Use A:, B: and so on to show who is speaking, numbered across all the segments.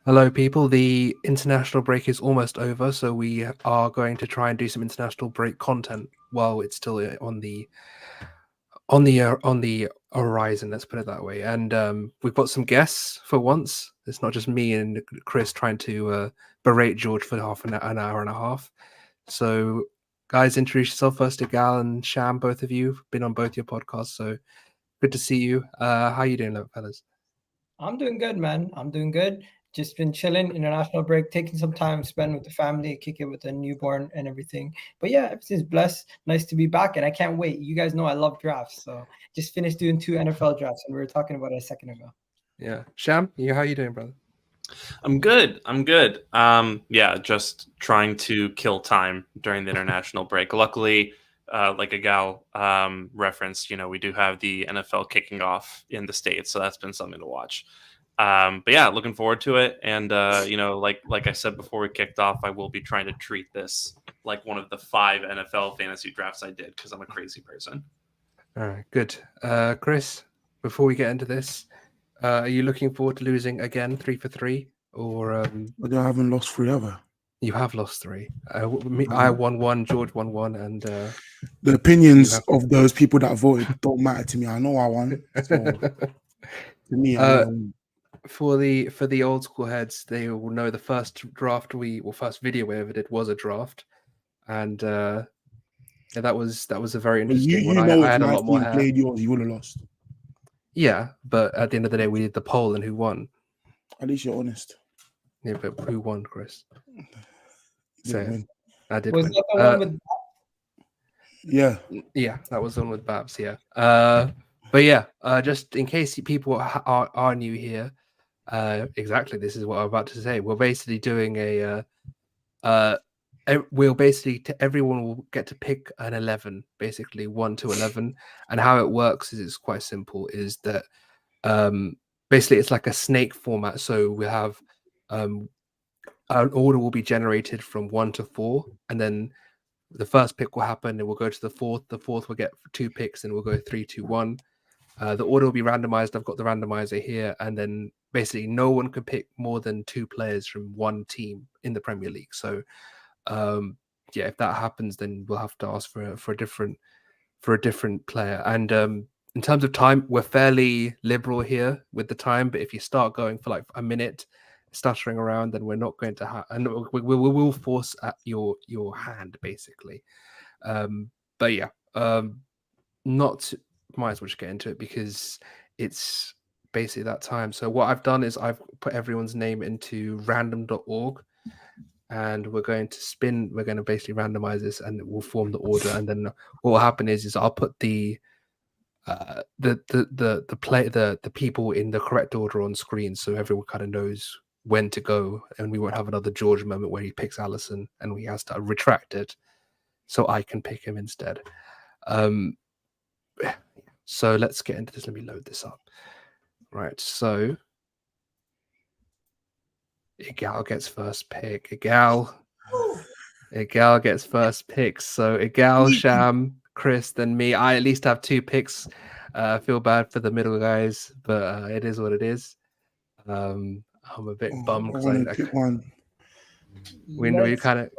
A: Hello, people. The international break is almost over, so we are going to try and do some international break content while it's still on the horizon. Let's put it that way. And we've got some guests for once. It's not just me and Chris trying to berate George for an hour and a half. So, guys, introduce yourself first to Gal and Sham. Both of you been on both your podcasts, so good to see you. How you doing, fellas?
B: I'm doing good, man. I'm doing good. Just been chilling, international break, taking some time spent with the family, kick it with the newborn and everything. But yeah, everything's blessed. Nice to be back, and I can't wait. You guys know I love drafts, so just finished doing 2 NFL drafts, and we were talking about it a second ago.
A: Yeah, Sham, how you doing, brother?
C: I'm good. Yeah, just trying to kill time during the international break. Luckily, like a gal referenced, we do have the NFL kicking off in the States, so that's been something to watch. But yeah, looking forward to it. And like I said before we kicked off, I will be trying to treat this like one of the 5 NFL fantasy drafts I did because I'm a crazy person.
A: All right, good. Chris, before we get into this, are you looking forward to losing again 3 for 3? Or
D: But I haven't lost 3 ever.
A: You have lost 3. I won 1, George won 1, and
D: the opinions of those people that voted don't matter to me. I know I won. So to me,
A: for the old school heads, they will know the first draft first video we ever did was a draft, and yeah, that was a very interesting one. I had a lot more hair.
D: Played yours, you would have lost.
A: Yeah, but at the end of the day, we did the poll and who won.
D: At least you're honest.
A: Yeah, but who won, Chris?
D: Win.
A: I did
B: was
A: win.
B: That the one with
A: yeah, that was the one with Babs. Yeah, but yeah, just in case people are new here, exactly, this is what I'm about to say. We're basically doing everyone will get to pick an 11, basically 1 to 11, and how it works is it's quite simple. Is that basically it's like a snake format. So we have an order will be generated from 1 to 4, and then the first pick will happen, and we'll go to the fourth. The fourth will get 2 picks, and we'll go 3, 2, 1. The order will be randomized. I've got the randomizer here, and then basically no one can pick more than 2 players from one team in the Premier League. So, yeah, if that happens, then we'll have to ask for a different player. And in terms of time, we're fairly liberal here with the time. But if you start going for like a minute, stuttering around, then we're not going to have, and we will force at your hand basically. But yeah, not might as well just get into it because it's basically that time. So what I've done is I've put everyone's name into random.org, and we're going to basically randomize this, and it will form the order. And then what will happen is I'll put the people in the correct order on screen, so everyone kind of knows when to go, and we won't have another George moment where he picks Allison and he has to retract it so I can pick him instead. So let's get into this. Let me load this up. Right, so Igal gets first pick. Igal gets first pick. So Igal, Sham, Chris, then me. I at least have 2 picks. I feel bad for the middle guys, but it is what it is. I'm a bit bummed because I pick one. We kind of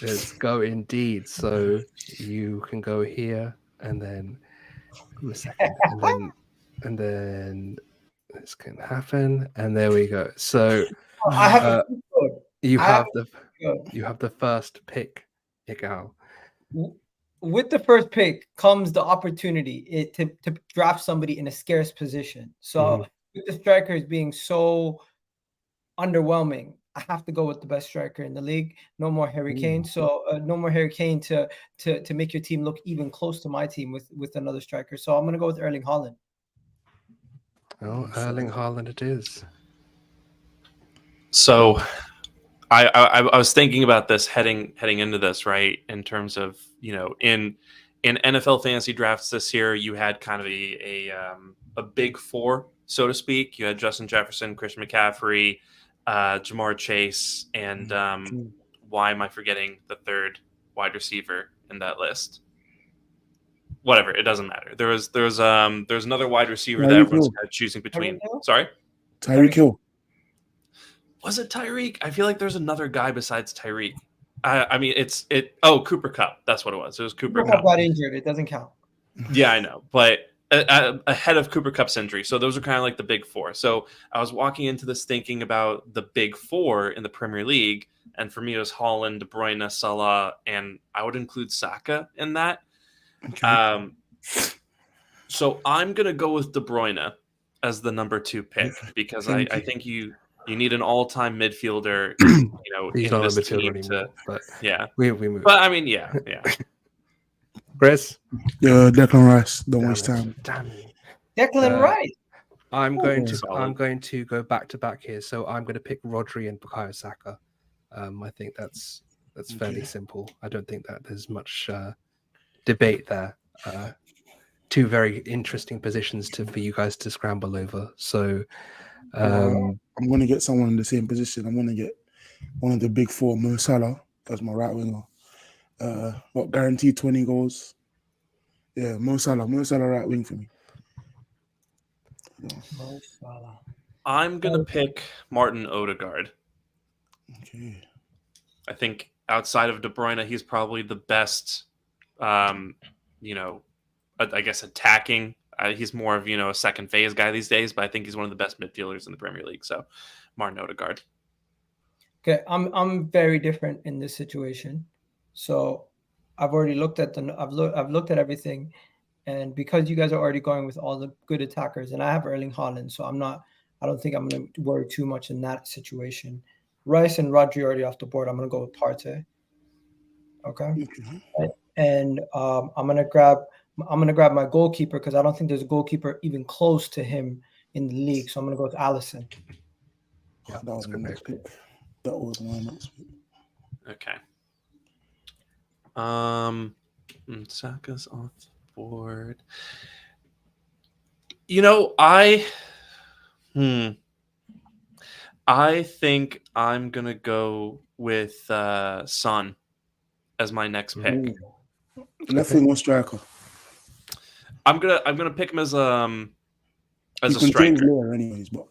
A: let's go indeed. So you can go here, and then a second, and then this can happen, and there we go. So you have the first pick, Igal.
B: With the first pick comes the opportunity to draft somebody in a scarce position. So with the strikers being so underwhelming, I have to go with the best striker in the league. No more Harry Kane. So no more Harry Kane to make your team look even close to my team with another striker. So I'm going to go with Erling Haaland.
A: Oh, Erling Haaland it is.
C: So I was thinking about this heading into this, right? In terms of, in NFL fantasy drafts this year, you had kind of a big 4, so to speak. You had Justin Jefferson, Christian McCaffrey, Jamar Chase, and why am I forgetting the third wide receiver in that list? Whatever, it doesn't matter. There's another wide receiver that everyone's kind of choosing between. Sorry,
D: Tyreek Hill.
C: Was it Tyreek? I feel like there's another guy besides Tyreek. I mean, Cooper Kupp. That's what it was. It was Cooper Kupp.
B: got injured. It doesn't count.
C: Yeah, I know, but ahead of Cooper Kupp's injury. So those are kind of like the big four. So I was walking into this thinking about the big four in the Premier League, and for me it was Haaland, De Bruyne, Salah, and I would include Saka in that.
D: Okay.
C: So I'm gonna go with De Bruyne as the number 2 pick because I think you need an all-time midfielder,
A: He's
C: in
A: not a
C: this
A: midfielder
C: team
A: anymore, but
C: yeah.
A: we move.
C: But I mean, yeah.
A: Chris,
D: Declan Rice. Don't waste time.
A: Damn you.
B: Declan Rice.
A: I'm going
C: Solid.
A: to go back to back here. So I'm going to pick Rodri and Bukayo Saka. I think that's fairly simple. I don't think that there's much debate there. Two very interesting positions for you guys to scramble over. So
D: I'm going to get someone in the same position. I'm going to get one of the big four, Mo Salah, as my right winger. Got guaranteed 20 goals. Yeah, Mo Salah right wing for me.
B: Mo Salah.
C: I'm gonna pick Martin Odegaard.
D: Okay.
C: I think outside of De Bruyne, he's probably the best. I guess attacking. He's more of a second phase guy these days, but I think he's one of the best midfielders in the Premier League. So, Martin Odegaard.
B: Okay, I'm very different in this situation. So, I've already looked at I've looked at everything, and because you guys are already going with all the good attackers, and I have Erling Haaland, so I don't think I'm going to worry too much in that situation. Rice and Rodri already off the board. I'm going to go with Partey. Okay. And I'm gonna grab my goalkeeper because I don't think there's a goalkeeper even close to him in the league. So I'm gonna go with Alisson.
D: Yeah, that was my next pick. That was my next pick.
C: Okay. Saka's off the board. I think I'm gonna go with Son as my next pick.
D: Ooh. Left wing or striker?
C: I'm gonna pick him as a
D: Change
C: striker.
D: later anyways, but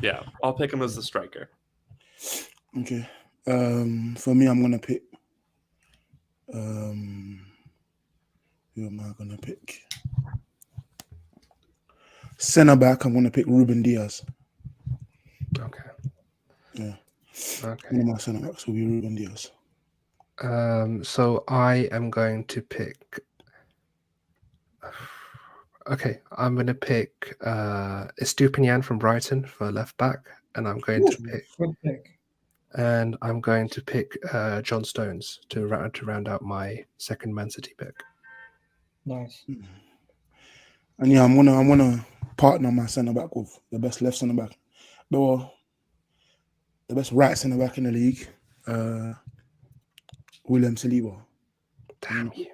C: Yeah, I'll pick him as the striker.
D: Okay. For me, I'm gonna pick. Who am I gonna pick? Centre back. I'm gonna pick Ruben Diaz.
A: Okay.
D: Yeah.
A: Okay.
D: One of my centre backs will be Ruben Diaz.
A: So I am going to pick. Okay, I'm going to pick Estupinian from Brighton for left back, and I'm going to pick.
B: Good pick.
A: And I'm going to pick John Stones to round out my second Man City pick.
B: Nice.
D: And yeah, I'm gonna partner my centre back with the best left centre back, the best right centre back in the league, William Saliba.
A: Damn you!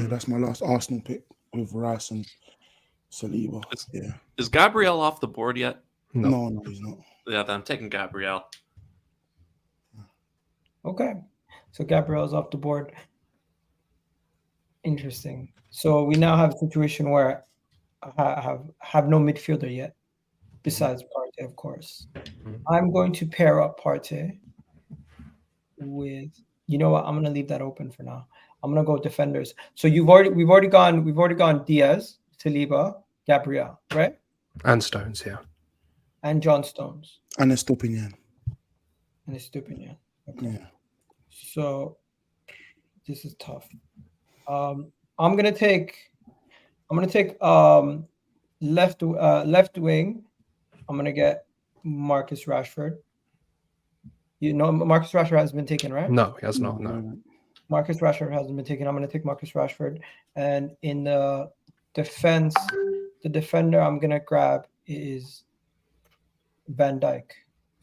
D: That's my last Arsenal pick with Rice and Saliba.
C: Is Gabriel off the board yet?
D: No, he's not.
C: Yeah, then I'm taking Gabriel.
B: Okay, so Gabriel's off the board. Interesting. So we now have a situation where I have no midfielder yet, besides Partey, of course. I'm going to pair up Partey with. You know what? I'm going to leave that open for now. I'm going to go defenders. So we've already gone Diaz, Saliba, Gabriel, right?
A: And Stones, yeah.
B: And John Stones.
D: And Estupinian.
B: Okay.
D: Yeah.
B: So this is tough. I'm gonna take left wing. I'm gonna get Marcus Rashford. Marcus Rashford hasn't been taken, right?
A: No, he has not. No.
B: Marcus Rashford hasn't been taken. I'm gonna take Marcus Rashford. And in the defense, the defender I'm gonna grab is Van Dijk.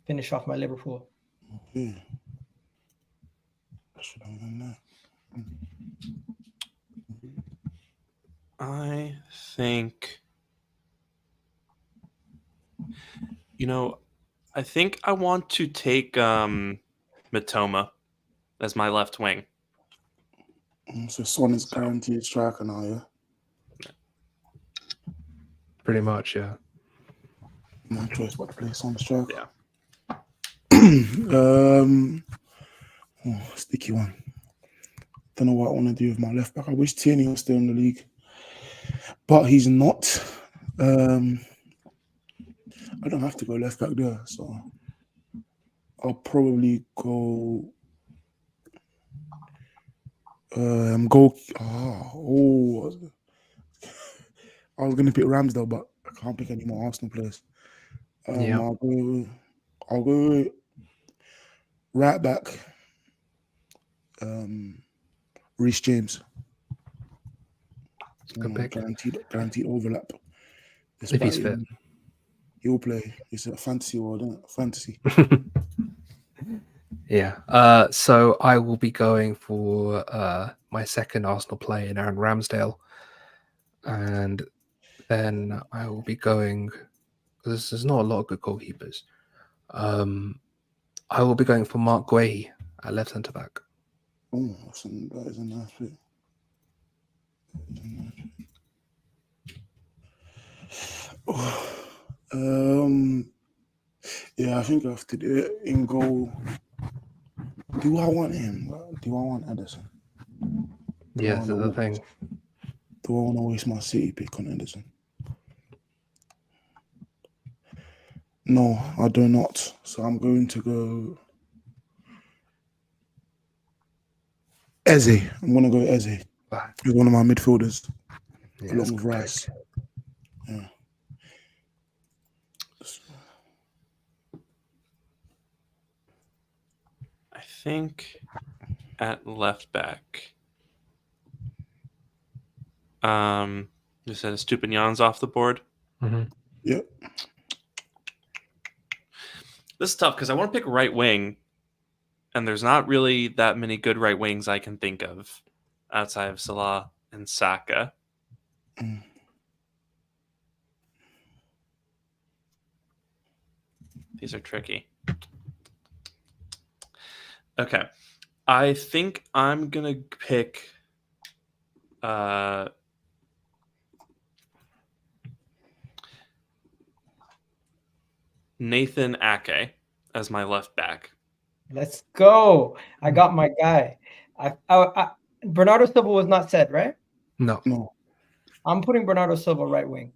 B: Finish off my Liverpool.
D: Okay. I should have done that.
C: I think, I think I want to take Mitoma as my left wing.
D: So Son is guaranteed striker now, yeah?
A: Pretty much, yeah.
D: No choice but to play Son striker.
C: Yeah.
D: Sticky one. Don't know what I want to do with my left back. I wish Tierney was still in the league, but he's not. I don't have to go left back there, so I'll probably go. Go. I was gonna pick Ramsdale, but I can't pick any more Arsenal players.
A: Yeah.
D: I'll go right back. Reece James.
A: Good pick.
D: Guaranteed overlap.
A: If he's fit.
D: He'll play. It's a fantasy world, isn't it? Fantasy.
A: Yeah. So I will be going for my second Arsenal player in Aaron Ramsdale. And then I will be going, because there's not a lot of good goalkeepers. I will be going for Mark Guehi at left centre back.
D: Oh, that is a nice pick. Yeah, I think I have to do it in goal. Do I want him? Do I want Ederson?
A: Yeah, that's the thing.
D: Do I want to waste my City pick on Ederson? No, I do not. So I'm going to go Eze. I'm going to go Eze. He's one of my midfielders, along with Rice. Yeah.
C: I think at left back, you said Estupiñán's off the board.
A: Mm-hmm.
D: Yep.
C: This is tough because I want to pick right wing, and there's not really that many good right wings I can think of outside of Salah and Saka. These are tricky. Okay. I think I'm going to pick Nathan Ake as my left back.
B: Let's go. I got my guy. Bernardo Silva was not said, right?
A: No.
B: I'm putting Bernardo Silva right wing.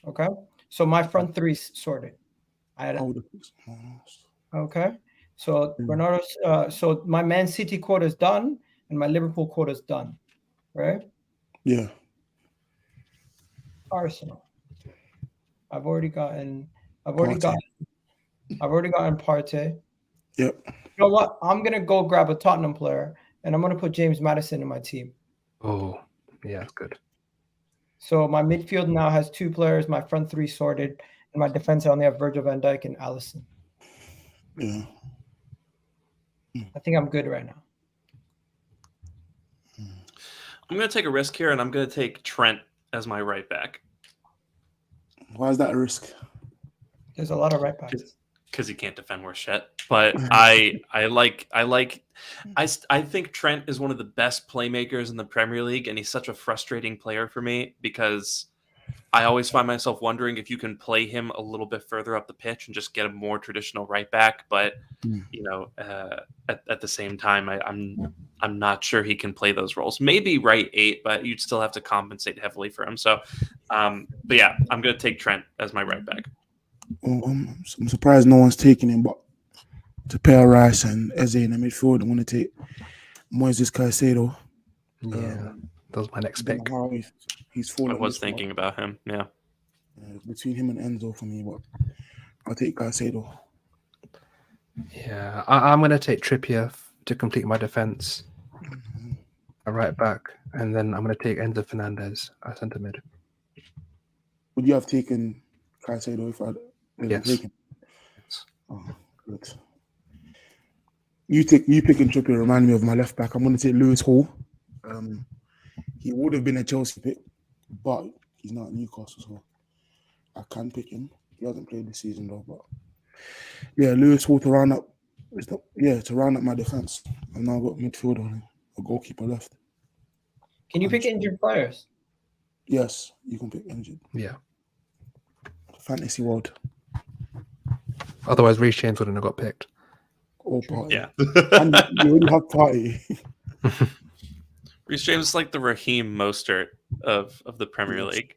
B: Okay. So my front three sorted. Okay. So Bernardo. So my Man City quota is done, and my Liverpool quota is done. Right?
D: Yeah.
B: Arsenal. I've already gotten Partey.
D: Yep.
B: You know what? I'm gonna go grab a Tottenham player, and I'm gonna put James Maddison in my team.
A: Oh, yeah, that's good.
B: So my midfield now has two players. My front three sorted, and my defense I only have Virgil van Dijk and Alisson.
D: Yeah.
B: I think I'm good right now.
C: I'm going to take a risk here, and I'm going to take Trent as my right back.
D: Why is that a risk?
B: There's a lot of right backs.
C: Because he can't defend worth shit. But I think Trent is one of the best playmakers in the Premier League, and he's such a frustrating player for me because I always find myself wondering if you can play him a little bit further up the pitch and just get a more traditional right back. But at the same time, I'm not sure he can play those roles. Maybe right 8, but you'd still have to compensate heavily for him. So, but yeah, I'm going to take Trent as my right back.
D: I'm surprised no one's taking him, but to pair Rice and Eze in the midfield, I'm going to take Moises Caicedo.
A: Yeah, that was my next pick.
D: He's fallen.
C: I was thinking about him. Yeah.
D: Between him and Enzo for me, but I'll take Caicedo.
A: Yeah, I'm going to take Trippier to complete my defense. A right back, and then I'm going to take Enzo Fernandez at centre mid.
D: Would you have taken Caicedo if I
A: Yes.
D: taken? Oh, good. You picking Trippier remind me of my left back. I'm going to take Lewis Hall. He would have been a Chelsea pick, but he's not at Newcastle, so I can pick him. He hasn't played this season though, but yeah, Lewis Hall to round up my defense. I've now got midfield on a goalkeeper left.
B: Can you pick injured players?
D: Yes, you can pick injured.
A: Yeah.
D: Fantasy world.
A: Otherwise, Reece James wouldn't have got picked.
D: All party.
C: Yeah.
D: And you already have party.
C: Reece James is like the Raheem Mostert of the Premier
D: Yes.
C: League.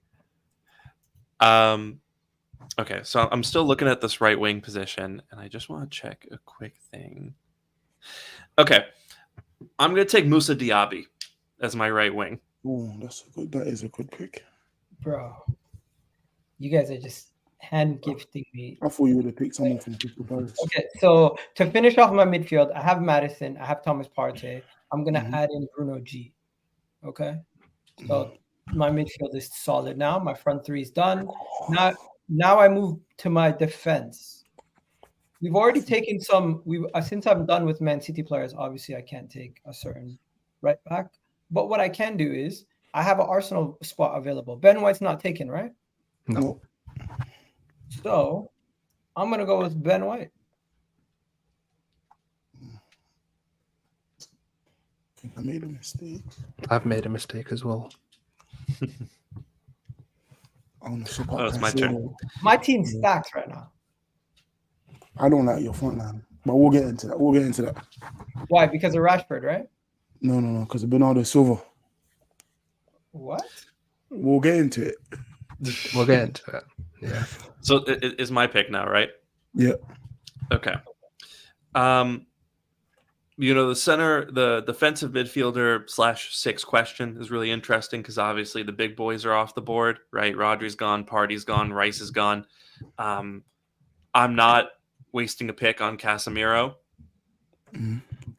C: Okay, so I'm still looking at this right wing position, and I just want to check a quick thing. Okay, I'm gonna take Moussa Diaby as my right wing.
D: Oh, that is a good pick.
B: Bro, you guys are just hand gifting me.
D: I thought you would have picked someone from Crystal Palace.
B: Okay, so to finish off my midfield, I have Madison, I have Thomas Partey. I'm gonna
D: Mhm.
B: add in Bruno G. Okay, so my midfield is solid now. My front three is done. Now I move to my defense. We've already taken some. Since I'm done with Man City players, obviously I can't take a certain right back. But what I can do is I have an Arsenal spot available. Ben White's not taken, right?
A: No.
B: So I'm gonna go with Ben White.
D: I think I made a mistake.
A: I've made a mistake as well.
D: I want to swap
C: Oh,
D: out
C: it's my turn.
D: Caicedo.
B: My team's stacked right now.
D: I don't like your front line, but we'll get into that.
B: Why? Because of Rashford, right?
D: No, because of Bernardo Silva.
B: What?
D: We'll get into it.
A: We'll get into it. Yeah.
C: So it is my pick now, right?
D: Yeah.
C: Okay. The defensive midfielder /6 question is really interesting because obviously the big boys are off the board, right? Rodri's gone, Party's gone, Rice is gone. I'm not wasting a pick on Casemiro,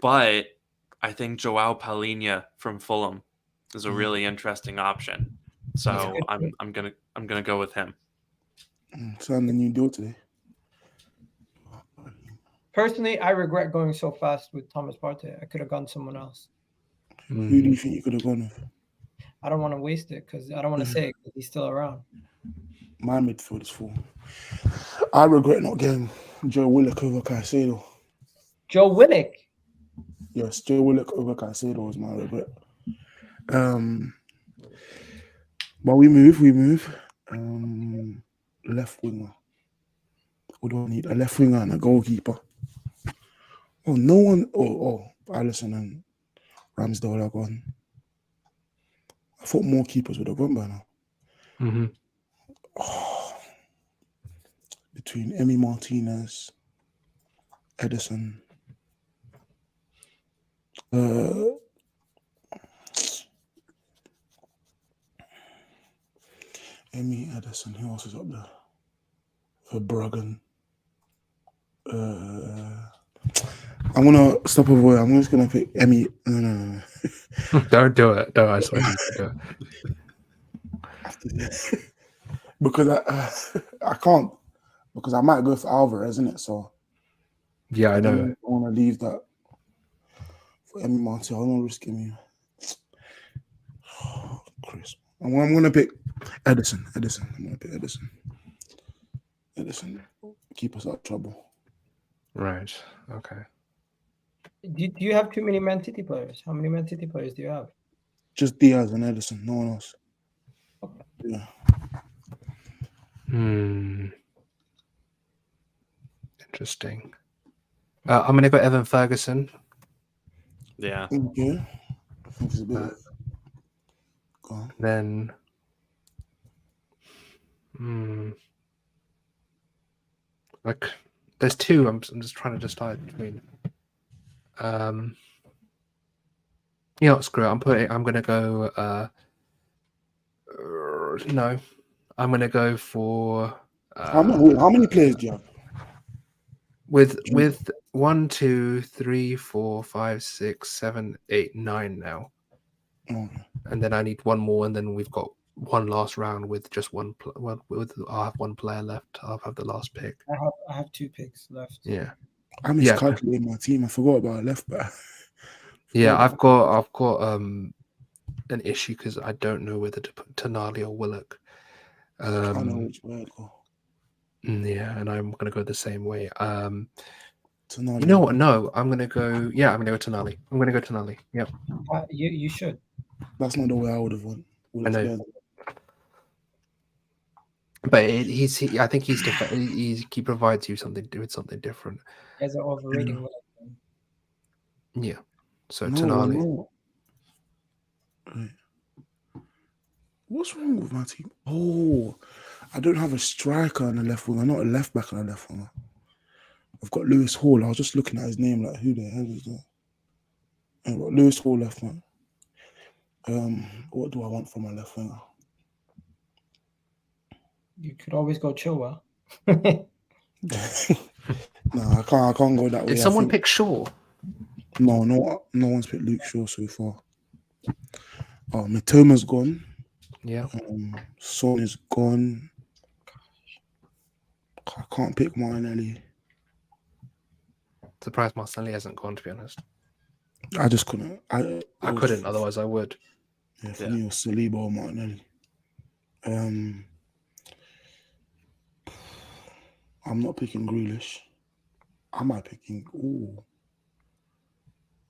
C: but I think Joao Palhinha from Fulham is a really interesting option. So I'm gonna go with him.
D: Sign the new deal today.
B: Personally, I regret going so fast with Thomas Partey. I could have gone someone else.
D: Who do you think you could have gone with?
B: I don't want to waste it because I don't want to say it because he's still around.
D: My midfield is full. I regret not getting Joe Willock over Caicedo.
B: Joe Willock.
D: Yes, Joe Willock over Caicedo was my regret. But we move. Left winger. We don't need a left winger and a goalkeeper. Oh, no one. Oh, Alisson and Ramsdale are gone. I thought more keepers would have gone by now.
A: Mm-hmm.
D: Oh, between Emi Martinez, Edison, Emi, Edison, who else is up there? Verbruggen. I'm gonna stop over. I'm just gonna pick Emi. No.
A: Don't do it. Don't. I swear you do it.
D: Because I can't. Because I might go for Alvarez, isn't it? So
A: Yeah, I know.
D: I want to leave that for Emi Martinez. I don't want to risk Emi. Chris, I'm gonna pick Edison. I'm gonna pick Edison. Keep us out of trouble.
A: Right. Okay.
B: Do you have too many Man City players? How many Man City players do you have?
D: Just Diaz and Edison. No one else.
B: Okay.
D: Yeah.
A: Interesting. I'm gonna go Evan Ferguson.
C: Yeah.
D: Okay. I think it's a bit. Go on.
A: Then. Like, there's two. I'm just trying to decide between. You know, screw it. I'm gonna go. No, I'm gonna go for.
D: How many players do you have?
A: With 1, 2, 3, 4, 5, 6, 7, 8, 9 now, and then I need one more, and then we've got one last round with just one. I'll have one player left. I'll have the last pick.
B: I have 2 picks left.
A: Yeah.
D: I miscalculated my team. I forgot about left back.
A: Yeah, I've got an issue because I don't know whether to put Tonali or Willock.
D: I don't know which way I'd go.
A: Yeah, and I'm gonna go the same way.
D: Tonali.
A: You know what? No, I'm gonna go. Yeah, I'm gonna go Tonali. Yep.
B: You should.
D: That's not the way I would have won.
A: I know. But I think he provides you something different.
B: As an overrating.
A: Yeah. So
D: No,
A: Tonali.
D: no. Wait. What's wrong with my team? Oh, I don't have a striker on the left winger, not a left back on the left winger. I've got Lewis Hall. I was just looking at his name, like, who the hell is that? I've got Lewis Hall left back. What do I want from my left winger?
B: You could always go Chilwell.
D: No, I can't go that way.
A: Did someone pick Shaw?
D: No one's picked Luke Shaw so far. Oh, Mitoma's gone.
A: Yeah.
D: Son is gone. I can't pick Martinelli.
A: Surprised Martinelli hasn't gone, to be honest.
D: I just couldn't. I
A: couldn't, otherwise I would.
D: Yeah, for me it was Saliba or Martinelli. I'm not picking Grealish. Am I picking? Ooh.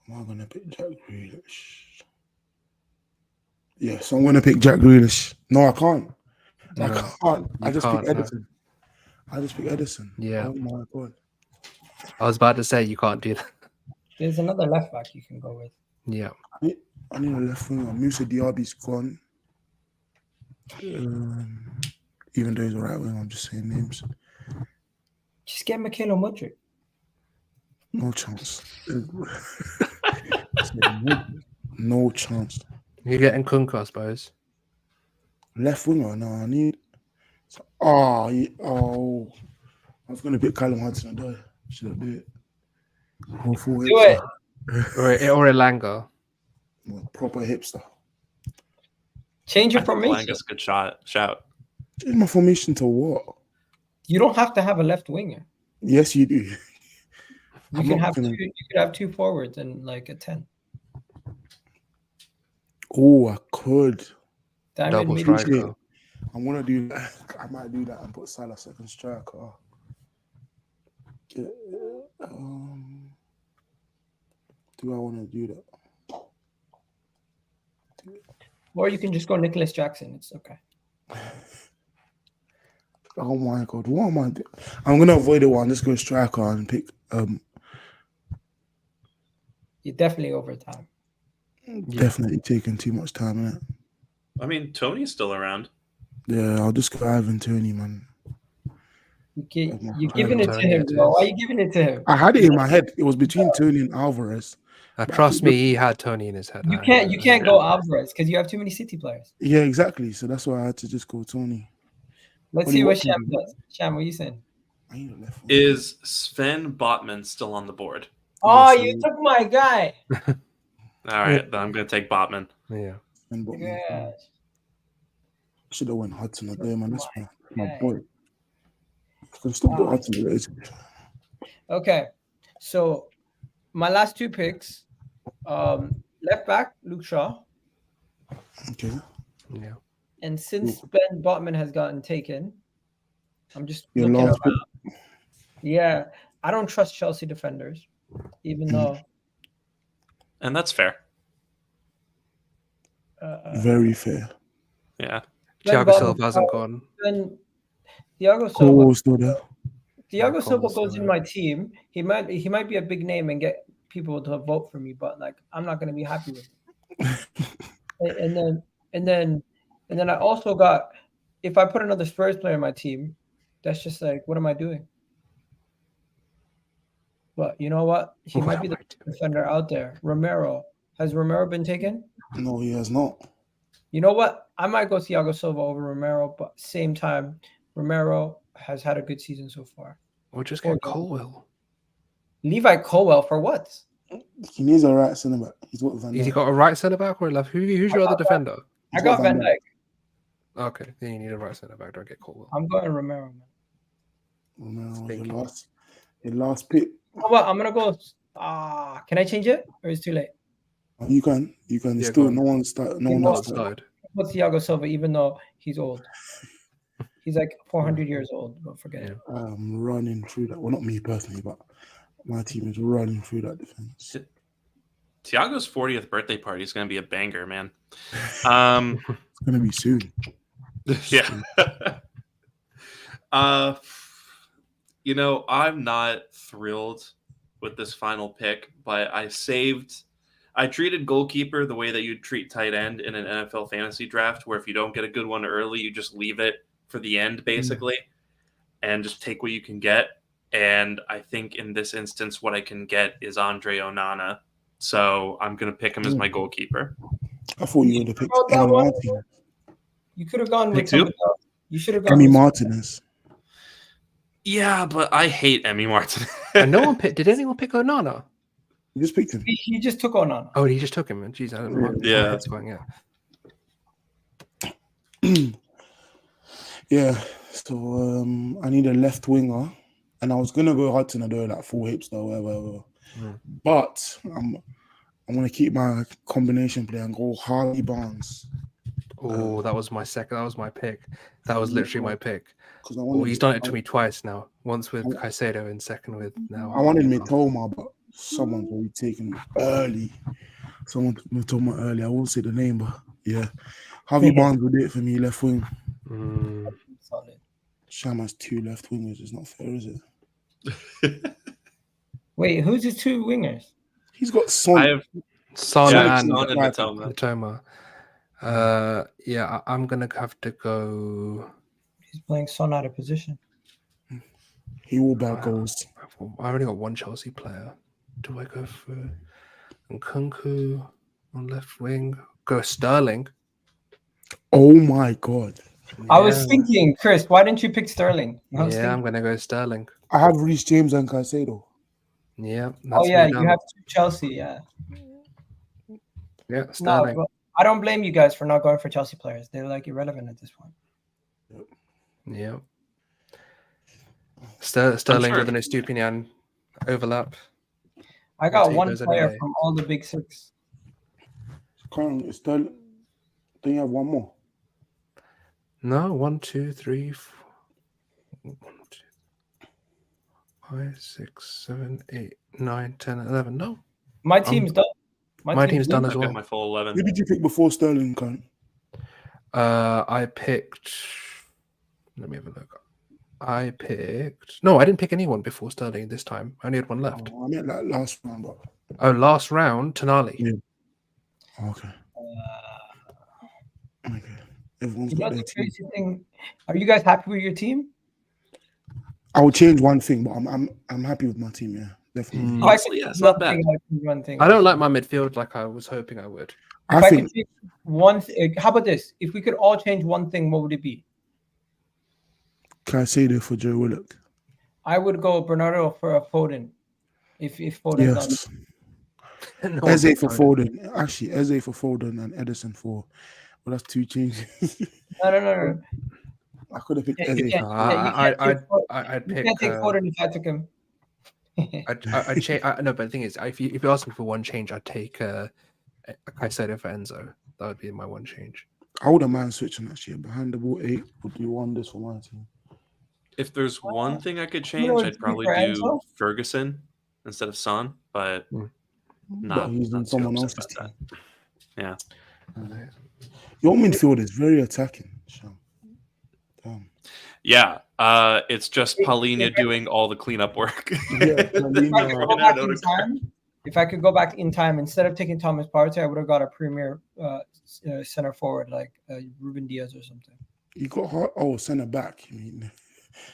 D: Am I going to pick Jack Grealish? Yes, I'm going to pick Jack Grealish. No, I can't. I can't. I just pick Edison. I just pick Edison.
A: Yeah.
D: Oh my God.
A: I was about to say you can't do that.
B: There's another left back you can go with.
A: Yeah.
D: I need a left winger. Musa Diaby's gone. Even though he's a right winger, I'm just saying names.
B: Just get Michaela Mudryk.
D: No chance. No chance.
A: You're getting Kunku, I suppose.
D: Left winger? No, I need. I was going to pick Callum Hudson-Odoi. Should I do it?
B: Do it.
A: Or Elanga.
D: Proper hipster.
B: Change your
C: I think
B: formation.
C: Langa's a good shout.
D: Change my formation to what?
B: You don't have to have a left winger.
D: Yes, you do.
B: You could have two forwards and like a 10.
D: Oh, I could.
A: Double striker.
D: I'm gonna do that. I might do that and put Salah second striker. Do I want to do that?
B: Or you can just go Nicholas Jackson. It's okay.
D: Oh my God, what am I doing? I'm gonna avoid the one. Just go striker and pick.
B: You're definitely over time.
D: Definitely taking too much time, innit?
C: I mean, Tony's still around.
D: Yeah, I'll just go Ivan Toney, man.
B: You're giving it to him, bro. Why are you giving it to him?
D: I had it in my head. It was between Toney and Alvarez.
A: Trust me, he had Tony in his head.
B: You can't go Alvarez because you have too many City players.
D: Yeah, exactly. So that's why I had to just go Tony.
B: Let's see what Sham does. Sham, what are you saying?
C: Is Sven Botman still on the board?
B: Oh, you took my guy.
C: All right, then I'm going to take Botman.
A: Yeah.
B: Yeah.
D: Should have went Hudson-Odoi, man. That's my boy. I can still go Hudson-Odoi.
B: Okay, so my last two picks, left back Luke Shaw.
D: Okay.
A: Yeah.
B: And since Ben Botman has gotten taken, I'm just
D: Your
B: looking
D: last
B: around. Yeah, I don't trust Chelsea defenders, even though.
C: And that's fair.
D: Very fair.
C: Yeah.
A: Thiago Silva hasn't gone.
B: Then Thiago Silva.
D: Still there.
B: Thiago Silva goes in my team. He might be a big name and get people to vote for me, but like I'm not going to be happy with it. and then I also got, if I put another Spurs player in my team, that's just like, what am I doing? But you know what? He might be the defender out there. Romero. Has Romero been taken?
D: No, he has not.
B: You know what? I might go Thiago Silva over Romero, but same time, Romero has had a good season so far.
A: Or just get Colwell.
B: Levi Colwell for what?
D: He needs a right centre back. He's what Van Dijk.
A: Has he got a right centre back or a left? Who's your other defender?
B: I got Van Dijk.
A: Okay, then you need a right centre back. Don't get Colwell.
B: I'm going Romero,
D: man. Romero, your last pick.
B: How about I'm gonna go? Can I change it or is it too late?
D: You can. Yeah, still, no one started.
B: What's Thiago Silva? Even though he's old, he's like 400 years old. But forget it.
D: I'm running through that. Well, not me personally, but my team is running through that defense.
C: Thiago's 40th birthday party is going to be a banger, man.
D: It's going to be soon.
C: Yeah. I'm not thrilled with this final pick, but I treated goalkeeper the way that you'd treat tight end in an NFL fantasy draft, where if you don't get a good one early, you just leave it for the end, basically, and just take what you can get. And I think in this instance, what I can get is Andre Onana. So I'm going to pick him as my goalkeeper.
D: I thought you would have picked
B: that
D: Emi
B: one.
D: Martinez.
B: You could have gone with
C: Pick who?
B: somebody else. You should have gone
D: Emi
B: with
D: Martinez.
C: Yeah, but I hate Emmy Martin.
A: And no one picked. Did anyone pick Onana?
D: You just picked him.
B: he just took Onana.
A: Oh, he just took him. Jeez, I don't know.
C: Yeah.
A: My head's going,
D: Yeah. So I need a left winger, and I was gonna go Hudson Odoi, like full hips or whatever. But I'm gonna keep my combination play and go Harvey Barnes.
A: Oh, that was my second. That was my pick. That was literally my pick.
D: Because
A: Oh, he's done it to me twice now. Once with Caicedo and second with now.
D: I wanted Mitoma, but someone's already taken him early. Someone Mitoma early. I won't say the name, but yeah. Harvey Barnes would do it for me, left wing.
B: Solid.
D: Sham has 2 left wingers. It's not fair, is it?
B: Wait, who's his 2 wingers?
D: He's got Son.
C: I have
A: Son
C: yeah,
A: and
C: Son and Mitoma.
A: Mitoma. Yeah, I'm gonna have to go.
B: He's playing Son out of position.
D: He will bag goals.
A: I've only got one Chelsea player. Do I go for Nkunku on left wing? Go Sterling.
D: Oh my god.
B: I was thinking, Chris, why didn't you pick Sterling?
A: I'm gonna go Sterling.
D: I have Reece James and Caicedo.
A: Yeah.
B: Oh yeah, you have 2 Chelsea. Yeah.
A: Yeah, Sterling.
B: No, I don't blame you guys for not going for Chelsea players. They're like irrelevant at this point.
A: Yeah. Sterling with an Estupinian overlap.
B: I got
A: take
B: one
A: those any
B: player
A: day.
B: from all the big 6.
D: Currently, Sterling. Don't you have one more?
A: No, 1, 2, 3, 4, 1, 2, 5, 6, 7, 8, 9, 10, 11. No.
B: My team's done.
A: My team's done
C: I've
A: as
C: got
A: well.
C: my full 11.
D: Who did you pick before Sterling, Con?
A: I picked. Let me have a look. No, I didn't pick anyone before Sterling this time. I only had one left.
D: I meant like last round, but
A: Oh, last round, Tonali.
D: Yeah. Okay. Okay. Everyone's got their
B: The
D: team.
B: crazy thing. Are you guys happy with your team?
D: I would change one thing, but I'm happy with my team. Yeah, definitely.
C: Honestly, yeah, it's not bad.
B: One thing.
A: I don't like my midfield like I was hoping I would.
B: If
D: I
B: I
D: think
B: could change one, how about this? If we could all change one thing, what would it be?
D: Caicedo for Joe Willock.
B: I would go Bernardo for a Foden. If Foden's
D: Yes.
A: No,
D: Eze for Foden. Actually, Eze for Foden and Edison for. Well, that's 2 changes.
B: No.
D: I could have picked
B: You
D: Eze.
B: can't-
A: I'd
B: you
A: pick.
B: can't take Foden if I took him.
A: I'd change. No, but the thing is, if you ask me for one change, I'd take Caicedo for Enzo. That would be my one change.
D: I wouldn't mind switching actually. Behind the ball 8 would do wonders for my team.
C: If there's one thing I could
B: You know
C: change,
B: what
C: I'd
B: it's
C: probably
B: for
C: do
B: Enzo?
C: Ferguson instead of Son, but
D: But he's in
C: not too
D: someone
C: upset
D: else's
C: about
D: team.
C: that. Yeah.
D: Your midfield is very attacking, Sham. Damn.
C: Yeah, it's just Paulinho doing all the cleanup work.
D: Yeah,
B: If I could go back in time, instead of taking Thomas Partey, I would have got a premier center forward like Ruben Diaz or something.
D: You got hard. Oh, centre back. I mean,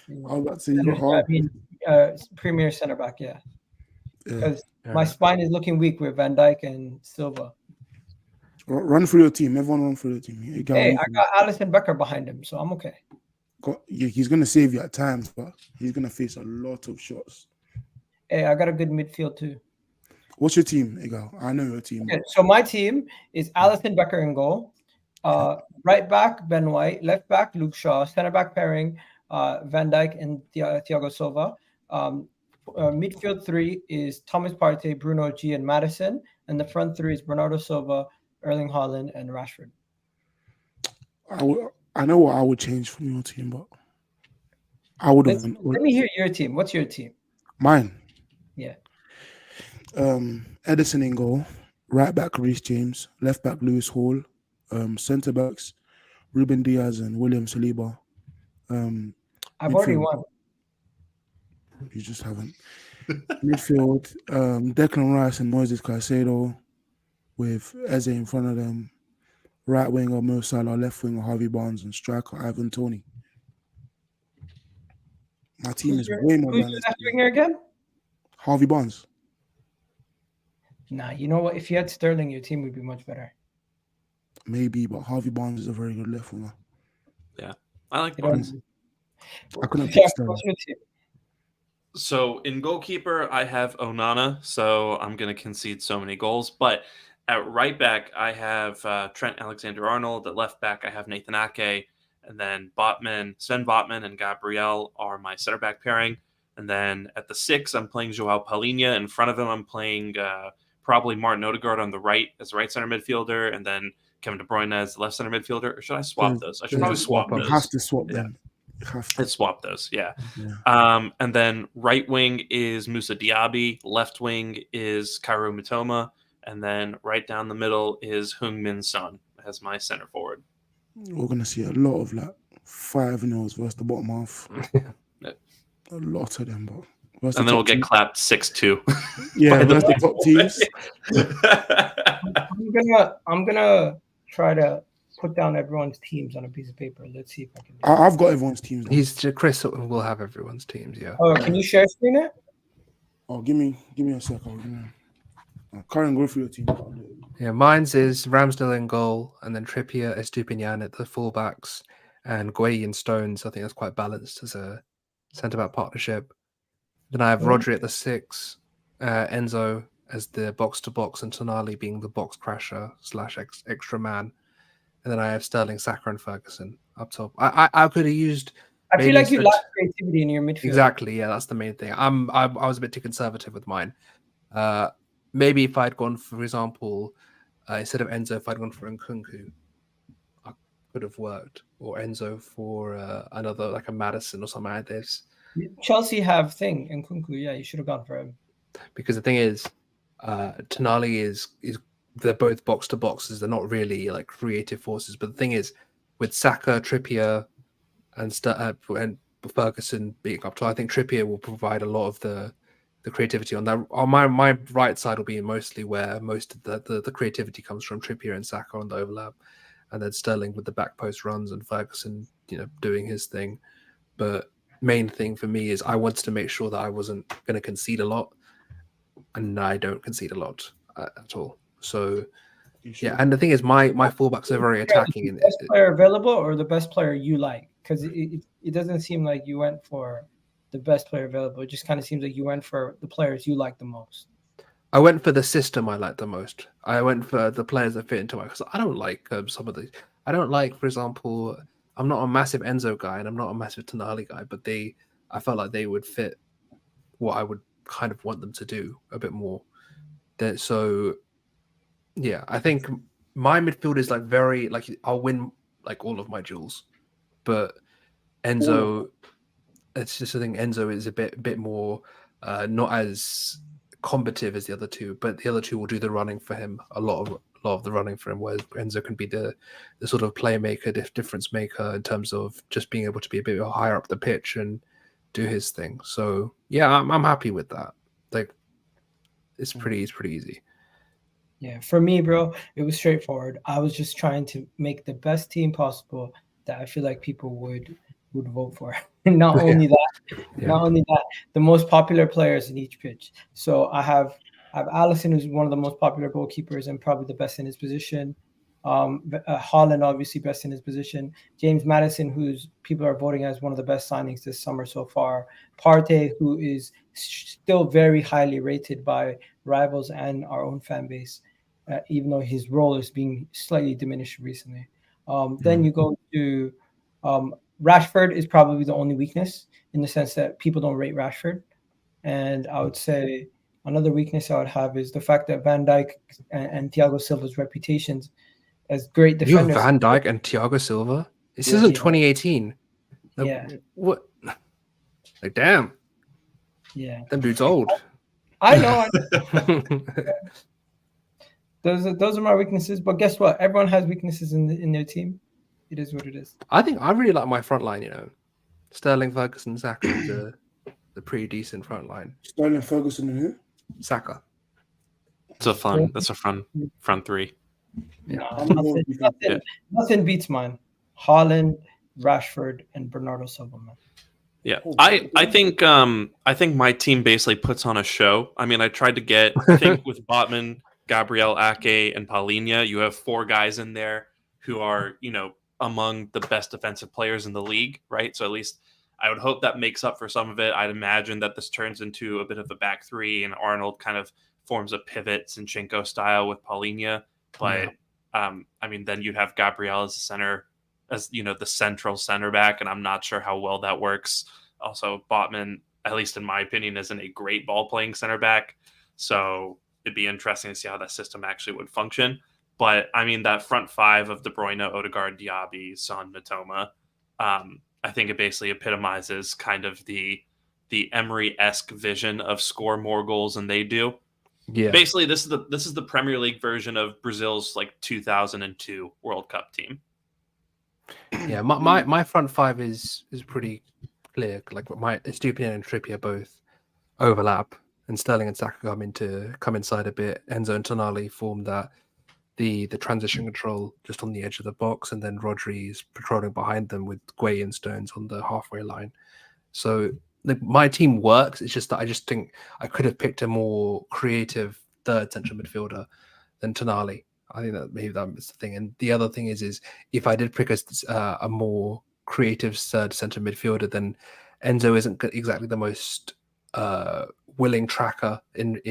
D: I was about to say you got
B: I
D: hard.
B: mean, premier center back, yeah.
D: Yeah.
B: Because my spine is looking weak with Van Dijk and Silva.
D: Run through your team. Everyone run through your team.
B: Hey, I got Alisson Becker behind him, so I'm okay.
D: He's going to save you at times, but he's going to face a lot of shots.
B: Hey, I got a good midfield too.
D: What's your team, Egal? I know your team.
B: Okay, so my team is Alisson Becker in goal. Right back, Ben White. Left back, Luke Shaw. Center back pairing, Van Dijk and Thiago Silva. Midfield 3 is Thomas Partey, Bruno G, and Madison. And the front 3 is Bernardo Silva, Erling Haaland, and Rashford.
D: I know what I would change from your team, but I would have.
B: Let me hear your team. What's your team?
D: Mine.
B: Yeah.
D: Edison in goal. Right back, Reece James. Left back, Lewis Hall. Centre backs, Ruben Diaz and William Saliba.
B: I've already won.
D: You just haven't. Midfield, Declan Rice and Moises Caicedo, with Eze in front of them. Right winger Mo Salah, left winger Harvey Barnes, and striker Ivan Toney. My team is way more
B: Who's your
D: balanced.
B: left winger again?
D: Harvey Barnes.
B: Nah, you know what? If you had Sterling, your team would be much better.
D: Maybe, but Harvey Barnes is a very good left winger.
C: I like
B: You know,
C: Barnes.
D: I couldn't pick
B: Jack,
D: Sterling.
B: what's your team?
C: So in goalkeeper, I have Onana, so I'm going to concede so many goals. But at right back, I have Trent Alexander-Arnold. At left back, I have Nathan Ake. And then Sven Botman and Gabriel are my center back pairing. And then at the 6, I'm playing Joao Palhinha. In front of him, I'm playing probably Martin Odegaard on the right as the right center midfielder. And then Kevin De Bruyne as the left center midfielder. Or should I swap those? I should probably swap
D: You
C: those.
D: have to swap
C: Yeah.
D: them. You have to.
C: Let's swap those, yeah.
D: Yeah.
C: And then right wing is Musa Diaby, left wing is Kaoru Mitoma, and then right down the middle is Heung-min Son as my center forward.
D: We're gonna see a lot of like 5-0s versus the bottom half. A lot of them, but versus
C: And
D: the
C: then we'll
D: top
C: get
D: teams.
C: clapped 6-2.
D: Yeah,
C: by the
D: versus the top teams.
B: I'm gonna try to put down everyone's teams on a piece of paper. Let's see if I can do it.
D: I've got everyone's teams. Now.
A: Chris will have everyone's teams. Yeah.
B: Oh, can you share screen it?
D: Oh, give me a second. Karen, go through your team.
A: Yeah, mine's is Ramsdale in goal, and then Trippier, Estupinian at the fullbacks, and Gueye and Stones. I think that's quite balanced as a centre-back partnership. Then I have Rodri at the 6, Enzo as the box-to-box, and Tonali being the box crasher / extra man. And then I have Sterling, Saka, and Ferguson up top. I could have used.
B: I feel
A: maybe
B: like you lack creativity in your midfield.
A: Exactly. Yeah, that's the main thing. I was a bit too conservative with mine. Maybe if I'd gone, for example, instead of Enzo, if I'd gone for Nkunku, I could have worked. Or Enzo for another, like a Madison or something like this.
B: Chelsea have Nkunku. Yeah, you should have gone for him.
A: Because the thing is, Tonali is they're both box to boxes. They're not really like creative forces. But the thing is, with Saka, Trippier, and Ferguson being up top, I think Trippier will provide a lot of the creativity on that. On my right side will be mostly where most of the creativity comes from. Trippier and Saka on the overlap, and then Sterling with the back post runs and Ferguson, doing his thing. But main thing for me is I wanted to make sure that I wasn't going to concede a lot, and I don't concede a lot at all. So yeah, and the thing is, my fullbacks are very attacking.
B: The best player available or the best player you like? Because it doesn't seem like you went for the best player available. It just kind of seems like you went for the players you like the most.
A: I went for the system I like the most. I went for the players that fit into my. Because I don't like some of these. I don't like, for example, I'm not a massive Enzo guy and I'm not a massive Tonali guy, but I felt like they would fit what I would kind of want them to do a bit more. So, yeah, I think my midfield is like very like I'll win like all of my duels, but Enzo, it's just I think Enzo is a bit more not as combative as the other two, but the other two will do the running for him a lot of the running for him, whereas Enzo can be the sort of playmaker, difference maker in terms of just being able to be a bit higher up the pitch and do his thing. So yeah, I'm happy with that. Like it's pretty easy.
B: Yeah, for me, bro, it was straightforward. I was just trying to make the best team possible that I feel like people would vote for. And not only that, the most popular players in each pitch. So I have Alisson, who's one of the most popular goalkeepers and probably the best in his position. Haaland, obviously best in his position. James Maddison, who's people are voting as one of the best signings this summer so far. Partey, who is still very highly rated by rivals and our own fan base, even though his role is being slightly diminished recently. Then you go to Rashford is probably the only weakness in the sense that people don't rate Rashford. And I would say another weakness I would have is the fact that Van Dijk and Thiago Silva's reputations as great defenders.
A: You have Van Dijk and Thiago Silva? This isn't 2018.
B: Yeah.
A: What? Like, damn.
B: Yeah.
A: Them dude's old.
B: I know. Those are my weaknesses. But guess what? Everyone has weaknesses in their team. It is what it is.
A: I think I really like my front line, Sterling, Ferguson, Saka, the pretty decent front line.
D: Sterling, Ferguson, and who?
A: Saka.
C: That's a fun front three.
B: No,
D: I'm going with you.
B: nothing beats mine. Haaland, Rashford, and Bernardo Silva. Man.
C: Yeah,
D: Oh,
C: I think my team basically puts on a show. I mean, I tried to get, I think with Botman, Gabriel, Ake, and Paulinho, you have 4 guys in there who are, among the best defensive players in the league, right? So at least I would hope that makes up for some of it. I'd imagine that this turns into a bit of a back three, and Arnold kind of forms a pivot Zinchenko style with Paulinho. But I mean, then you'd have Gabriel as the center, as the central center back, and I'm not sure how well that works. Also, Botman, at least in my opinion, isn't a great ball playing center back, so it'd be interesting to see how that system actually would function. But I mean, that front 5 of De Bruyne, Odegaard, Diaby, Son, Matoma, I think it basically epitomizes kind of the Emery-esque vision of score more goals than they do.
A: Yeah.
C: Basically, this is the Premier League version of Brazil's 2002 World Cup team.
A: Yeah, my front 5 is pretty clear. Like my Estupiñán and Trippier both overlap, and Sterling and Saka come inside a bit. Enzo and Tonali form the transition control just on the edge of the box, and then Rodri is patrolling behind them with Gueye and Stones on the halfway line. So my team works. It's just that I just think I could have picked a more creative third central midfielder than Tonali. I think that maybe that's the thing. And the other thing is if I did pick a more creative third centre midfielder, then Enzo isn't exactly the most willing tracker in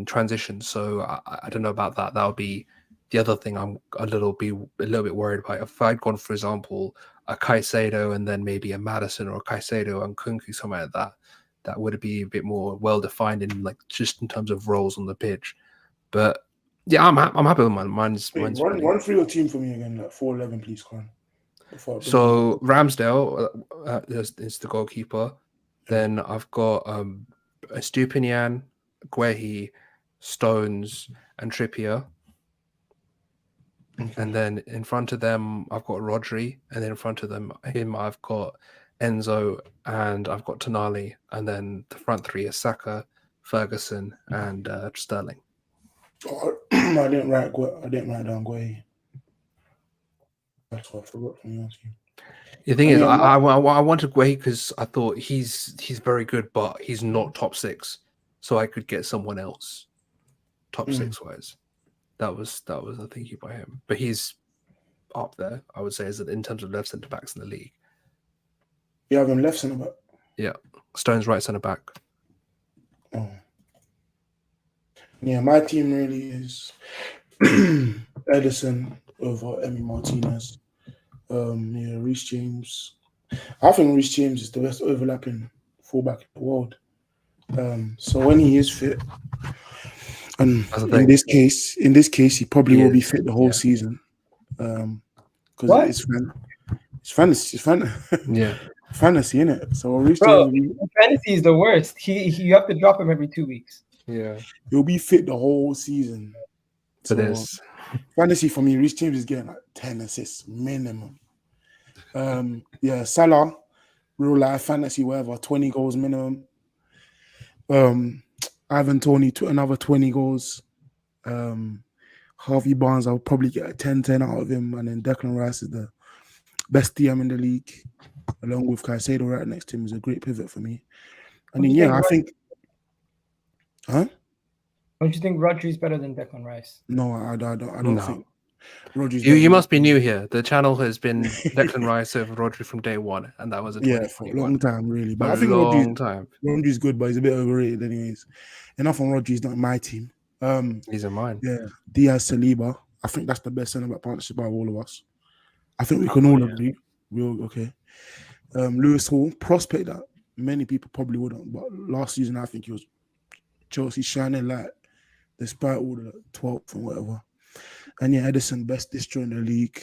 A: transition. So I don't know about that. That would be the other thing I'm a little bit worried about. If I'd gone, for example, a Caicedo and then maybe a Madison, or a Caicedo and Kunku, something like that, that would be a bit more well defined in just in terms of roles on the pitch. But yeah, I'm happy with mine. Mine's
D: Wait,
A: really...
D: run through your team for me again, 4-11, please, Con.
A: So Ramsdale is the goalkeeper. Then I've got Estupiñán, Guehi, Stones, and Trippier. Okay. And then in front of them, I've got Rodri, and then in front of him, I've got Enzo, and I've got Tonali, and then the front 3 is Saka, Ferguson, and Sterling.
D: Oh, I didn't write down Guehi. That's what I forgot from your team.
A: The thing is, I wanted Guehi because I thought he's very good, but he's not top 6, so I could get someone else top 6 wise. That was the thinking by him, but he's up there. I would say is in terms of left centre backs in the league.
D: You have him left centre back.
A: Yeah, Stone's right centre back.
D: Oh. Yeah, my team really is Edison over Emi Martinez. Reece James. I think Reece James is the best overlapping fullback in the world. So when he is fit, and in this case, he probably will be fit the whole season. Because it's fantasy.
B: Yeah.
D: Fantasy, innit? So Reece
B: James, fantasy is the worst. You have to drop him every 2 weeks.
A: Yeah,
D: he'll be fit the whole season.
A: So this
D: fantasy for me, Reece James is getting 10 assists minimum. Salah, real life fantasy, whatever, 20 goals minimum. Ivan Toney, another 20 goals. Harvey Barnes, I'll probably get a 10-10 out of him, and then Declan Rice is the best DM in the league, along with Caicedo right next to him. Is a great pivot for me. And then I think. Huh?
B: Don't you think Rodri's better than Declan Rice?
D: No, I don't think Rodri's.
A: You must be new here. The channel has been Declan Rice over Rodri from day one, and that was a
D: for a long time, really. But I think Rodri's good, but he's a bit overrated, anyways. Enough on Rodri's not my team.
A: These are mine.
D: Yeah, Diaz Saliba. I think that's the best centre-back partnership out of all of us. I think we can all agree. Okay. Lewis Hall, prospect that many people probably wouldn't, but last season I think he was Chelsea shining light despite all the 12th and whatever. And Edison, best distro in the league.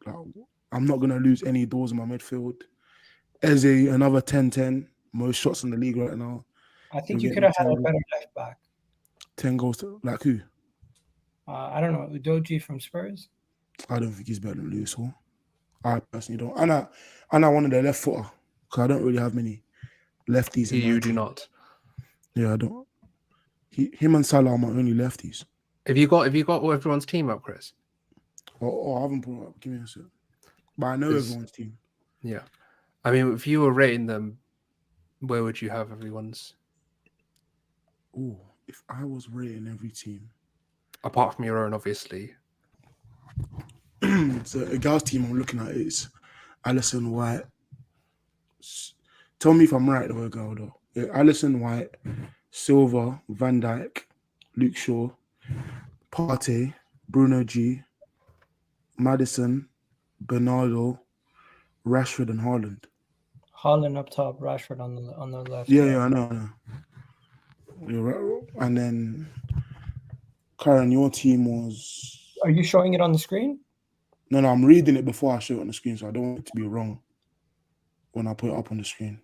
D: I'm not gonna lose any doors in my midfield. Eze, another 10-10, most shots in the league right now.
B: I think you could have had a better left back.
D: 10 goals to who?
B: I don't know, Udoji from Spurs.
D: I don't think he's better than Lewis Hall. I personally don't. And I wanted a left footer because I don't really have many lefties in my
A: You do
D: team.
A: not.
D: Yeah, I don't. Him and Salah are my only lefties.
A: Have you got everyone's team up, Chris?
D: Oh, I haven't put it up. Give me a sec. But I know everyone's team.
A: Yeah. I mean, if you were rating them, where would you have everyone's?
D: Oh, if I was rating every team,
A: Apart from your own, obviously.
D: so a girl's team I'm looking at is Alison White. Tell me if I'm right, though, girl. Though, yeah, Alison White, Silva, Van Dijk, Luke Shaw, Partey, Bruno G, Madison, Bernardo, Rashford, and Haaland.
B: Haaland up top, Rashford on the left.
D: Yeah, I know. You're right. And then, Karen, your team was.
B: Are you showing it on the screen?
D: No, I'm reading it before I show it on the screen, so I don't want it to be wrong when I put it up on the screen.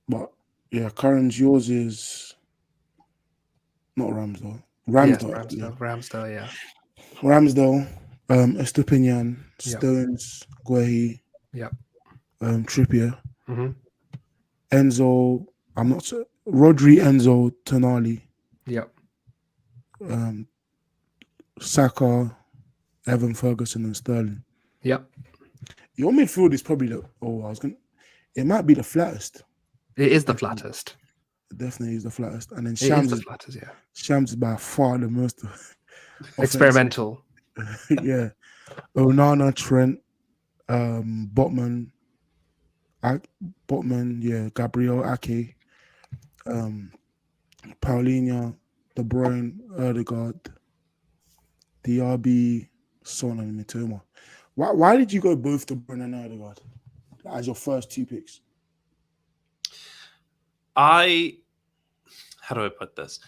D: But yeah, Karen's, yours is not Ramsdale. Ramsdale.
A: Yes, Ramsdale, yeah.
D: Ramsdale, Estupinian,
A: Yep.
D: Stones, Guehi,
A: Yep.
D: Trippier,
A: Mm-hmm.
D: Enzo, I'm not sure, Rodri, Enzo, Tonali,
A: Yep.
D: Saka, Evan Ferguson, and Sterling.
A: Yep.
D: Your midfield is probably it might be the flattest.
A: It is the flattest.
D: It definitely is the flattest. And then
A: It
D: Shams
A: is the flattest, yeah.
D: Shams is by far the most
A: Experimental.
D: yeah. Onana, Trent, Botman, yeah, Gabriel, Ake, Paulinho, De Bruyne, Erdegaard, Diaby, Son, and Mitoma. Why did you go both De Bruyne and Erdegaard as your first two picks?
C: How do I put this?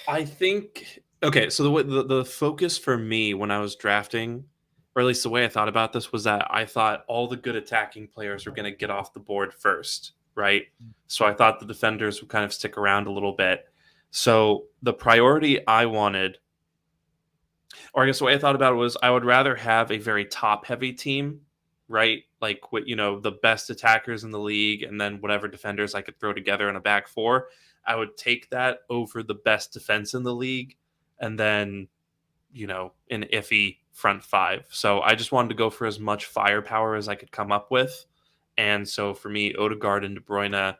C: I think so the focus for me when I was drafting, or at least the way I thought about this, was that I thought all the good attacking players were going to get off the board first, right? So I thought the defenders would kind of stick around a little bit. So the priority I wanted, or I guess the way I thought about it, was I would rather have a very top-heavy team, right? Like what, the best attackers in the league, and then whatever defenders I could throw together in a back four. I would take that over the best defense in the league, and then, an iffy front five. So I just wanted to go for as much firepower as I could come up with. And so for me, Odegaard and De Bruyne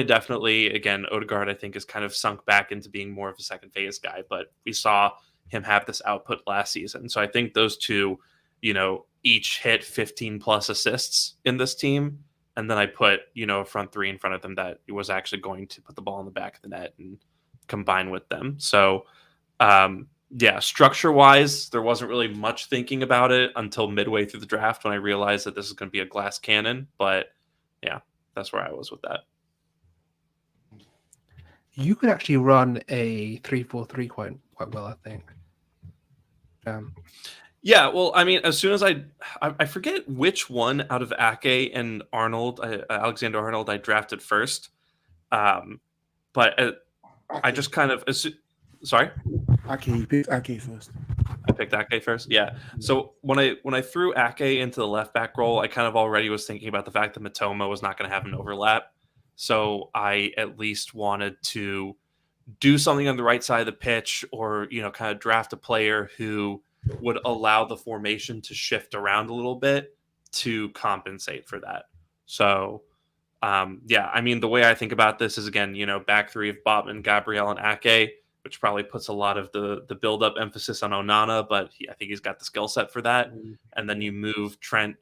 C: definitely, again, Odegaard, I think, is kind of sunk back into being more of a second phase guy, but we saw him have this output last season. So I think those two, each hit 15 plus assists in this team. And then I put, a front three in front of them that was actually going to put the ball in the back of the net and combine with them. So, structure wise, there wasn't really much thinking about it until midway through the draft when I realized that this is going to be a glass cannon. But yeah, that's where I was with that.
A: You could actually run a 3-4-3 quite well, I think.
C: Yeah, well, I mean, as soon as I forget which one out of Ake and Arnold, Alexander Arnold, I drafted first. But I just kind of sorry.
D: Ake, you picked Ake first.
C: I picked Ake first. Yeah. So when I threw Ake into the left back role, I kind of already was thinking about the fact that Mitoma was not going to have an overlap. So I at least wanted to do something on the right side of the pitch, or kind of draft a player who would allow the formation to shift around a little bit to compensate for that. So, I mean, the way I think about this is, again, back three of Botman, Gabriel, and Ake, which probably puts a lot of the build-up emphasis on Onana, but I think he's got the skill set for that. And then you move Trent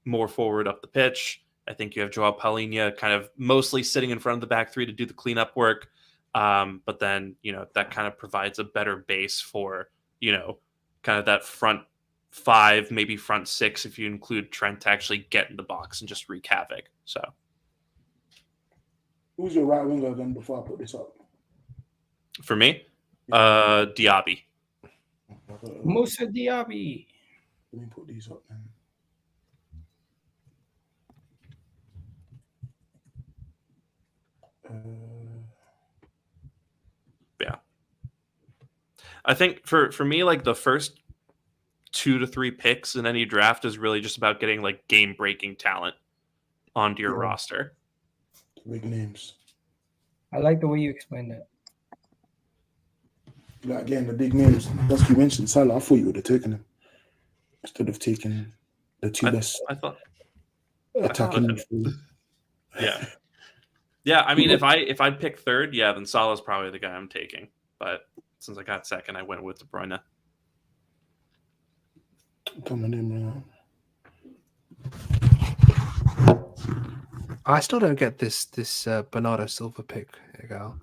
C: more forward up the pitch. I think you have Joao Paulinho kind of mostly sitting in front of the back three to do the cleanup work. But then, that kind of provides a better base for, kind of that front five, maybe front six, if you include Trent to actually get in the box and just wreak havoc. So,
D: who's your right winger then before I put this up?
C: For me, Diaby.
B: Moussa Diaby.
D: Let me put these up then.
C: Yeah. I think for me, like the first 2 to 3 picks in any draft is really just about getting like game breaking talent, onto your
D: Yeah.
C: roster.
D: Big names.
B: I like the way you explained it.
D: Like again, the big names. That's you mentioned Salah. I thought you would have taken him instead of taking the two best
C: I thought,
D: attacking
C: with him.
D: midfield.
C: yeah, yeah. I mean, if I pick third, yeah, then Salah's probably the guy I'm taking. But since I got second, I went with De Bruyne.
D: Come on in, man.
A: I still don't get this Bernardo Silva pick, Gal.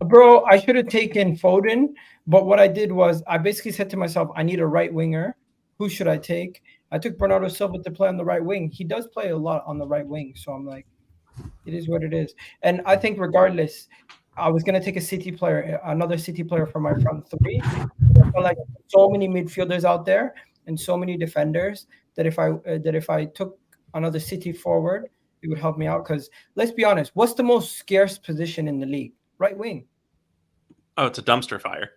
B: Bro, I should have taken Foden, but what I did was I basically said to myself, I need a right winger. Who should I take? I took Bernardo Silva to play on the right wing. He does play a lot on the right wing, so I'm like, it is what it is. And I think regardless, I was gonna take another City player for my front three. I feel like so many midfielders out there and so many defenders that if I took another City forward, it would help me out. Because let's be honest, what's the most scarce position in the league? Right wing.
C: Oh, it's a dumpster fire.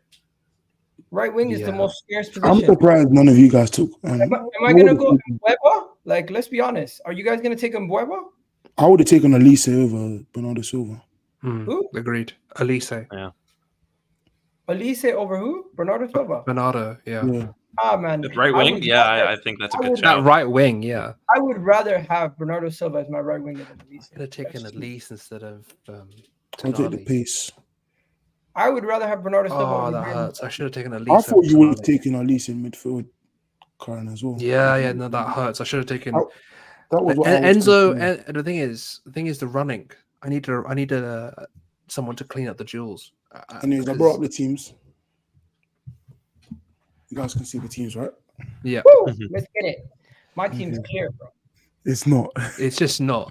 B: Right wing is the
A: Yeah.
B: most scarce
D: I'm
B: position.
D: surprised none of you guys took.
B: Am I gonna go Mbueba? Like, let's be honest. Are you guys gonna take Mbueba?
D: I would have taken Elise over Bernardo Silva.
B: Who?
A: Agreed. Elise.
C: Yeah.
B: Elise over who? Bernardo Silva.
A: Bernardo, yeah.
D: Yeah.
B: Ah, man.
C: Right wing? Yeah, I think that's a good
A: That
C: shout.
A: right wing, yeah.
B: I would rather have Bernardo Silva as my right winger than Elise.
A: I could have taken Elise instead of
D: I'll take the
A: Tonali.
D: pace.
B: I would rather have Bernardo Silva.
A: Oh,
B: over
A: that
B: him.
A: hurts. I should have taken Elise.
D: I thought
A: over
D: you would have
A: Tonali.
D: taken Elise in midfield, Karen, as well.
A: Yeah, no, that hurts. I should have taken
D: That was what I was
A: Enzo.
D: thinking.
A: And the thing is the running. I need someone to clean up the duels.
D: Anyways, I brought up the teams. You guys can see the teams, right?
A: Yeah,
B: Woo, let's get it. My team's clear, bro.
D: It's not.
A: it's just not.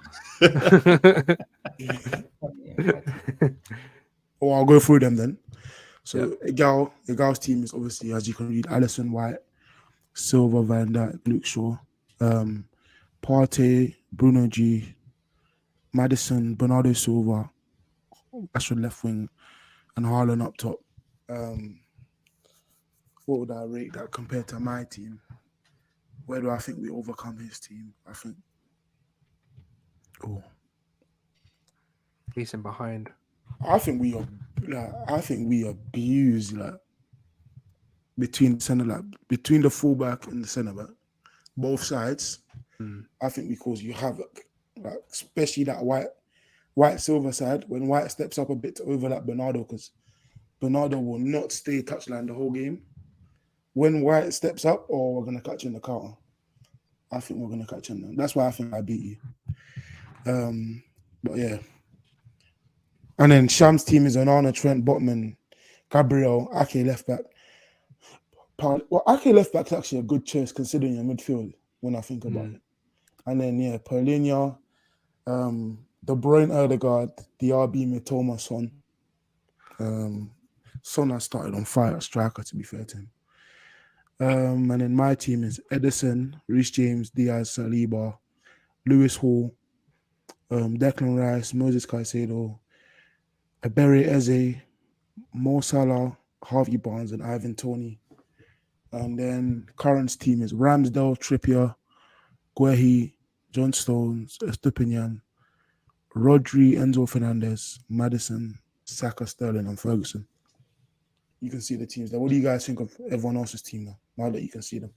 D: Well, I'll go through them then. So Egal's team is obviously, as you can read, Alisson, White, Silva, Van Dijk, Luke Shaw, Partey, Bruno G, Madison, Bernardo Silva, Rashford left wing, and Haaland up top. What would I rate that compared to my team? Where do I think we overcome his team? I think. Oh.
A: He's in behind.
D: I think we abuse between the fullback and the centre back, both sides. I think we cause you havoc, especially that White Silver side when White steps up a bit to overlap Bernardo, because Bernardo will not stay touchline the whole game. When White steps up, we're gonna catch in the counter. I think we're gonna catch him. That's why I think I beat you. But yeah. And then Sham's team is Onana, Trent, Botman, Gabriel, Ake left back. Well, Ake left back is actually a good choice considering your midfield when I think about it. And then Paulinho, De Bruyne, Erdegaard, DRB, Mitoma, Son. Son has started on fire at striker, to be fair to him. And then my team is Edison, Reece James, Diaz, Saliba, Lewis Hall, Declan Rice, Moses Caicedo, Ebere Eze, Mo Salah, Harvey Barnes, and Ivan Toney. And then Current's team is Ramsdale, Trippier, Guehi, John Stones, Estupinian, Rodri, Enzo Fernandez, Madison, Saka, Sterling, and Ferguson. You can see the teams there. What do you guys think of everyone else's team now that you can see them?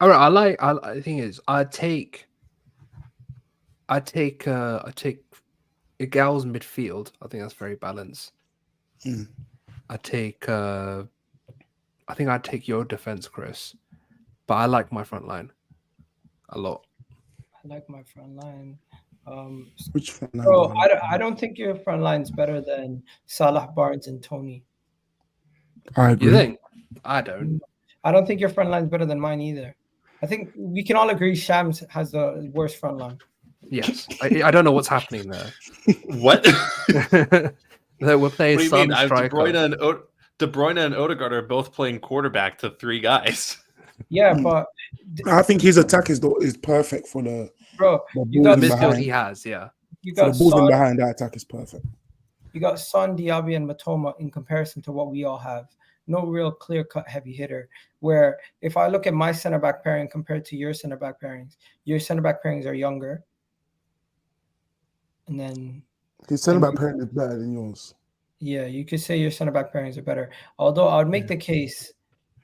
A: All right, the thing is, I take Igal's midfield. I think that's very balanced. I think I'd take your defense, Chris, but I like my front line a lot.
B: I like my front line.
D: Which front line?
B: Bro, I don't think your front line's better than Salah, Barnes, and Tony.
D: I agree.
A: You think? I don't.
B: I don't think your front line's better than mine either. I think we can all agree Shams has the worst front line.
A: Yes, I don't know what's happening there.
C: What?
A: We're playing
C: What do you
A: some
C: mean?
A: striker.
C: De Bruyne and Odegaard are both playing quarterback to three guys.
B: Yeah, but
D: I think his attack is perfect for the
B: bro,
D: the
B: you
D: balls
B: got
D: in
A: midfield
D: behind.
A: he has, yeah.
B: you
D: For
B: got
D: the balls in
B: Son,
D: behind, that attack is perfect.
B: You got Son, Diaby, and Matoma in comparison to what we all have. No real clear-cut heavy hitter. Where if I look at my center back pairing compared to your center back pairings, your center back pairings are younger. And then
D: His center back pairing is better than yours.
B: yeah, you could say your center back pairings are better. Although I would make the case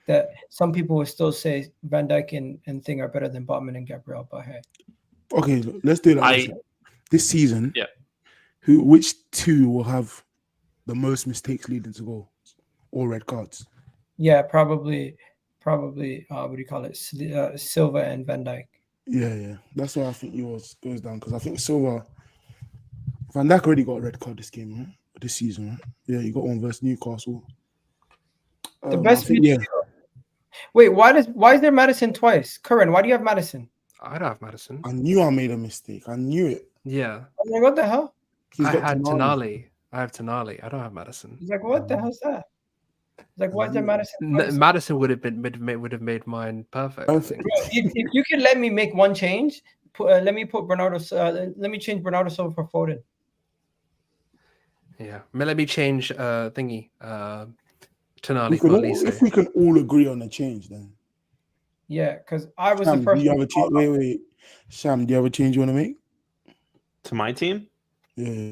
B: that some people would still say Van Dijk and Thing are better than Botman and Gabriel. But hey,
D: Okay, let's do it like this. This season, which two will have the most mistakes leading to goal or red cards?
B: Yeah, probably. What do you call it? Silva and Van Dijk.
D: Yeah. That's why I think yours goes down because I think Silva, Van Dijk already got a red card this game, right? This season, right? Yeah, you got one versus Newcastle.
B: The best midfielder. Wait, why is there Madison twice? Curran, why do you have Madison?
A: I don't have Madison.
D: I knew I made a mistake. I knew it.
A: Yeah.
B: I'm like, what the hell?
A: I had Tonali. I have Tonali. I don't have Madison.
B: He's like, what the hell's that? He's like, why is there Madison twice?
A: Madison would have made mine perfect. I think.
B: If you could let me make one change, let me change Bernardo Silva for Foden.
A: Yeah, let me change Tonali for Elise.
D: If we can all agree on a change, then.
B: Yeah, because I was
D: Sham,
B: the first.
D: Do you have a change? Wait. Sham, do you have a change you want to make?
C: To my team?
D: Yeah.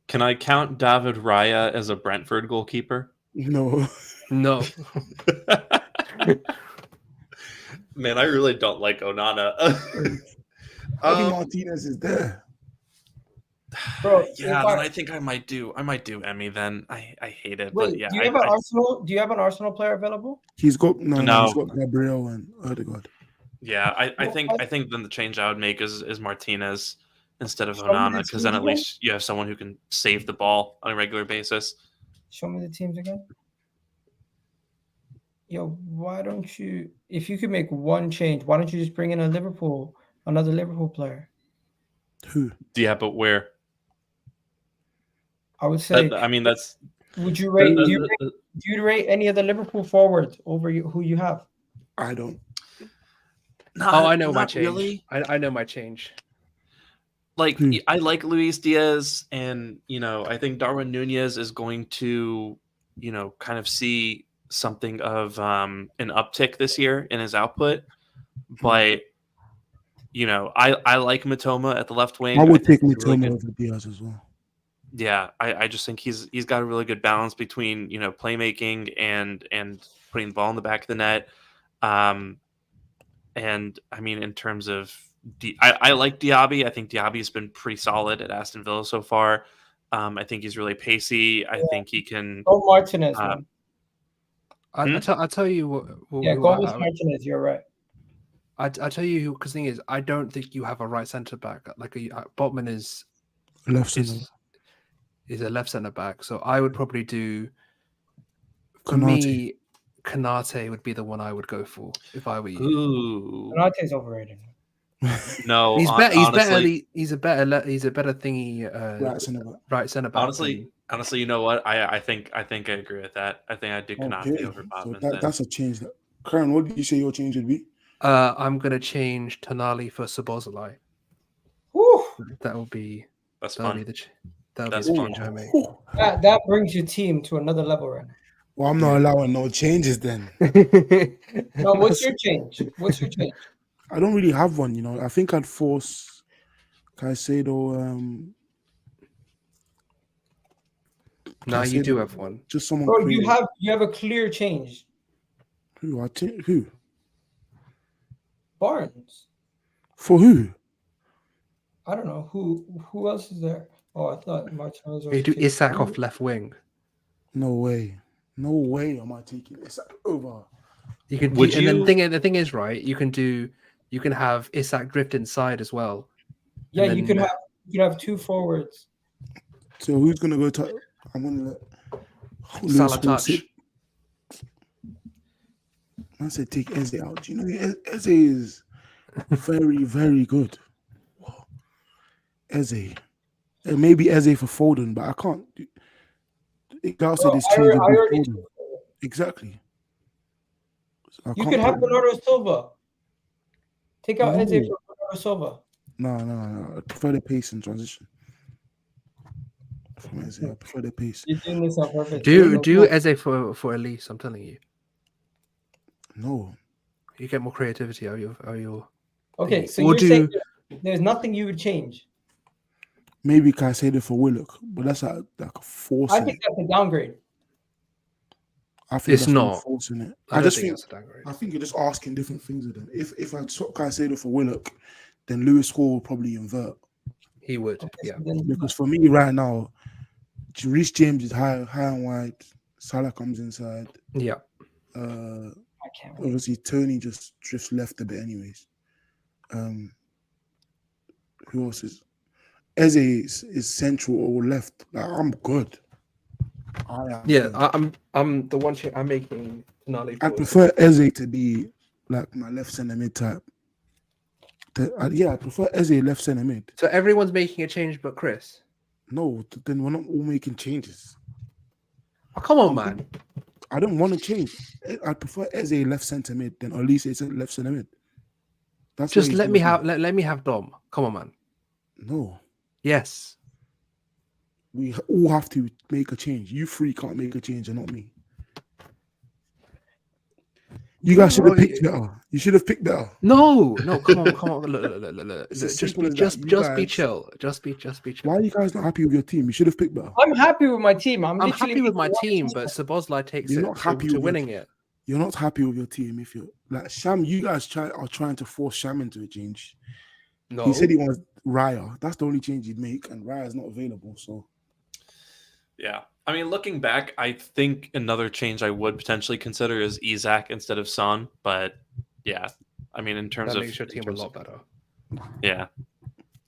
C: Can I count David Raya as a Brentford goalkeeper?
D: No.
C: Man, I really don't like Onana.
D: Martinez is there.
B: Bro,
C: yeah, then I think I might do Emmy then. I hate it.
B: Wait,
C: but yeah.
B: Do you have an Arsenal player available?
D: He's got he's got Gabriel and Odegaard.
C: Yeah, I think then the change I would make is Martinez instead of Onana, because then at least you have someone who can save the ball on a regular basis.
B: Show me the teams again. Yo, why don't you, if you could make one change, why don't you just bring in another Liverpool player?
D: Who?
C: Yeah, but where?
B: I would say.
C: That's.
B: Would you rate? Do you rate any of the Liverpool forwards over who you have?
D: I don't.
A: I know my change. Really. I know my change.
C: Like I like Luis Diaz, and I think Darwin Nunez is going to, kind of see something of an uptick this year in his output. But I like Matoma at the left wing.
D: I would take Matoma over Diaz as well.
C: Yeah, I just think he's got a really good balance between playmaking and putting the ball in the back of the net. And I mean, in terms of I like Diaby. I think Diaby's been pretty solid at Aston Villa so far. I think he's really pacey. I think he can.
B: Go Martinez.
A: I'll tell you what.
B: Go with Martinez. You're right.
A: I tell you who, because the thing is, I don't think you have a right centre back. Like Botman is
D: left centre.
A: Is a left centre back. So I would probably do. For
D: Konate.
A: me, Konate would be the one I would go for if I were you.
C: Ooh.
B: Konate's overrated.
C: No,
A: he's better.
C: Honestly,
A: He's a better thingy. Right centre back.
C: Honestly, you know what? I think I agree with that. I think I do Konate over Botman.
D: So that's a change. Karen, what did you say your change would be?
A: I'm gonna change Tonali for Szoboszlai. That will be.
C: That's fun.
A: That's the change I make.
B: That brings your team to another level right now.
D: Well, I'm not allowing no changes then.
B: No, what's your change?
D: I don't really have one, I think I'd force Caicedo.
A: No, you do have one.
D: Just someone.
B: Bro, you have a clear change.
D: Who?
B: Barnes.
D: For who?
B: I don't know who else is there. Oh, I thought Martinez.
A: You do Isak off left wing.
D: No way am I taking Isak over.
A: You can. The thing is, right? You can have Isak drift inside as well.
B: Yeah, you can have two forwards.
D: So who's gonna go to? I'm gonna let
A: Salah touch.
D: I said take Eze out. Eze is very, very good. Whoa. Eze. And maybe Eze for Foden, but I can't. Gal said this change would be Foden. Exactly.
B: So you could have Bernardo Silva. Take out Eze for Bernardo Silva.
D: No. I prefer the pace and transition. From Eze, I prefer the pace.
B: You're doing this on purpose.
A: Do Eze for Elise. I'm telling you,
D: No.
A: you get more creativity out of your.
B: Okay, so
A: Or
B: you're saying there's nothing you would change.
D: Maybe Caicedo for Willock, but that's like forcing.
B: I think that's a downgrade.
D: I think
A: It's
D: that's
A: not.
D: forcing it.
A: I just think it's a downgrade.
D: I think you're just asking different things of them. If I swap Caicedo for Willock, then Lewis Hall will probably invert.
A: He would,
B: Okay,
A: yeah.
B: so then-
D: Because for me right now, Reece James is high and wide. Salah comes inside.
A: Yeah.
B: I can't wait.
D: Obviously Tony just drifts left a bit anyways. Who else is Eze is central or left? Like, I'm good.
A: I'm the one I'm making Tonali.
D: I prefer Eze to be like my left centre mid type. I prefer Eze left centre mid.
A: So everyone's making a change, but Chris.
D: No, then we're not all making changes.
A: Oh, come on, man.
D: I don't want to change. I prefer Eze left centre mid than Elise is left centre mid. That's
A: Just let me have Dom. Come on, man.
D: No.
A: Yes.
D: We all have to make a change. You three can't make a change and not me. You guys should have picked better. You should have picked better.
A: No, come on. Look. Just be chill. Just be chill.
D: Why are you guys not happy with your team? You should have picked better.
B: I'm happy with my team. I'm
A: happy with my team, but Szoboszlai takes
D: You're
A: it
D: not happy
A: to
D: with
A: winning it.
D: You're not happy with your team if you're like Sham. You guys are trying to force Sham into a change.
A: No.
D: He said he wants Raya. That's the only change he'd make, and Raya's not available. So,
C: Yeah. I mean, looking back, I think another change I would potentially consider is Isak instead of Son. But yeah, I mean, in terms
A: that
C: of
A: makes your team a lot better.
C: Yeah,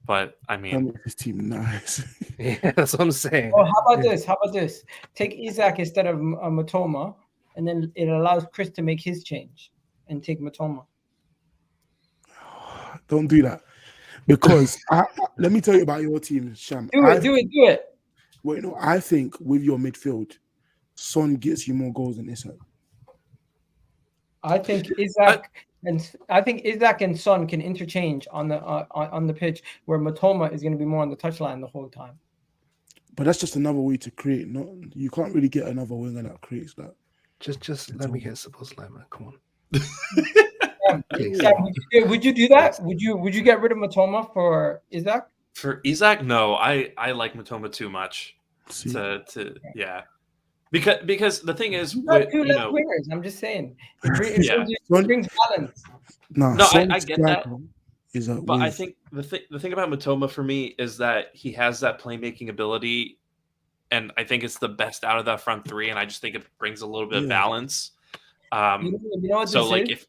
C: but I
D: that
C: mean,
D: makes his team nice.
A: Yeah, that's what I'm saying.
B: Oh, how about this? Take Isak instead of Matoma, and then it allows Chris to make his change and take Matoma.
D: Don't do that. Because let me tell you about your team, Sham.
B: Do it.
D: Wait, no, I think with your midfield, Son gets you more goals than Isak.
B: I think Isak and Son can interchange on the pitch, where Matoma is going to be more on the touchline the whole time.
D: But that's just another way to create. You can't really get another winger that creates that.
A: Just let me get Szoboszlai, man. Come on.
B: Sam, would you do that? Would you get rid of Matoma for Isak?
C: for Isak, no, I like Matoma too much
D: See?
C: yeah. Because the thing is,
B: You got two left wingers. I'm just saying. It brings balance.
C: No, I get that. But I think the thing about Matoma for me is that he has that playmaking ability, and I think it's the best out of that front three, and I just think it brings a little bit of balance.
B: You know what
C: so
B: this is?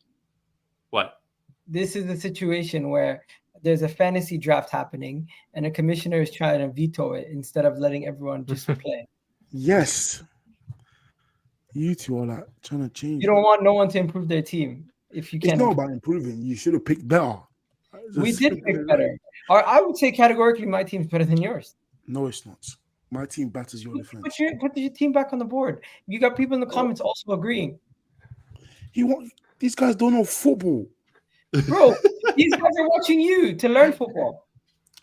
C: What?
B: This is a situation where there's a fantasy draft happening, and a commissioner is trying to veto it instead of letting everyone just play.
D: Yes. You two are like trying to change.
B: You don't want no one to improve their team if you can.
D: It's not about improving. You should have picked better.
B: We did pick better. Or I would say categorically my team's better than yours.
D: No, it's not. My team batters your defense.
B: Put your team back on the board. You got people in the comments also agreeing.
D: These guys don't know football.
B: Bro, these guys are watching you to learn football.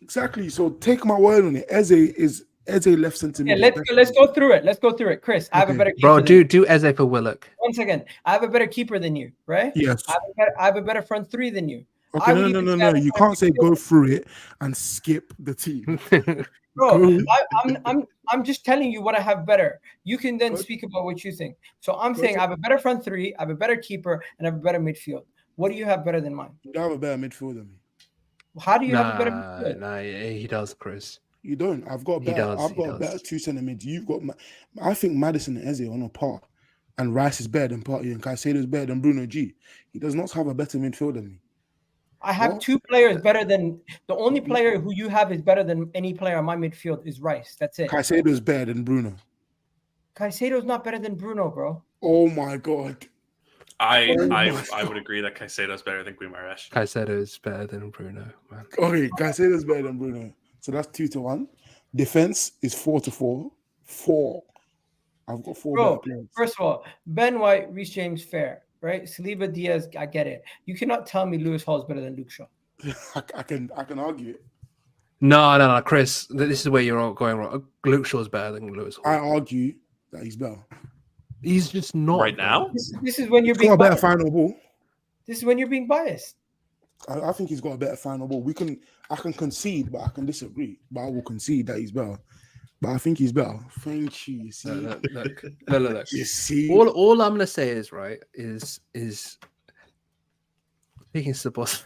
D: Exactly. So take my word on it. Eze left centre mid.
B: Let's go through it. Let's go through it. Chris, I have a better keeper.
A: Bro, do Eze for Willock.
B: 1 second. I have a better keeper than you, right?
D: Yes.
B: I have a better front three than you.
D: Okay, no. You can't say go through it and skip the team.
B: Bro, I'm just telling you what I have better. You can then speak about what you think. So I'm saying I have a better front three, I have a better keeper, and I have a better midfield. What do you have better than mine?
D: You don't have a better midfield than me.
B: How do you have a better midfield?
A: Nah, he does, Chris.
D: You don't. I've got a better two centre mids. You've got. I think Maddison and Eze are on a par, and Rice is better than Partey, and Caicedo is better than Bruno G. He does not have a better midfield than me.
B: I have two players better than the only player who you have is better than any player on my midfield is Rice. That's it.
D: Caicedo is better than Bruno.
B: Caicedo's not better than Bruno, bro.
D: Oh my god.
C: I would agree that Caicedo is better than Guimaraes.
A: Caicedo is better than Bruno, man.
D: Okay, Caicedo is better than Bruno. So that's 2-1. Defense is 4-4. 4. I've got 4 better players.
B: First of all, Ben White, Reece James, fair, right? Saliba, Diaz, I get it. You cannot tell me Lewis Hall is better than Luke Shaw.
D: I can argue it.
A: No, Chris. This is where you're all going wrong. Luke Shaw's better than Lewis Hall.
D: I argue that he's better.
A: He's just not
C: Right now?
B: This is when you're
D: He's got
B: being
D: a better
B: biased.
D: final ball.
B: This is when you're being biased.
D: I think he's got a better final ball. I can concede, but I can disagree. But I will concede that he's better. But I think he's better. Thank you. You see,
A: Look.
D: you see.
A: All I'm gonna say is right is speaking to the boss.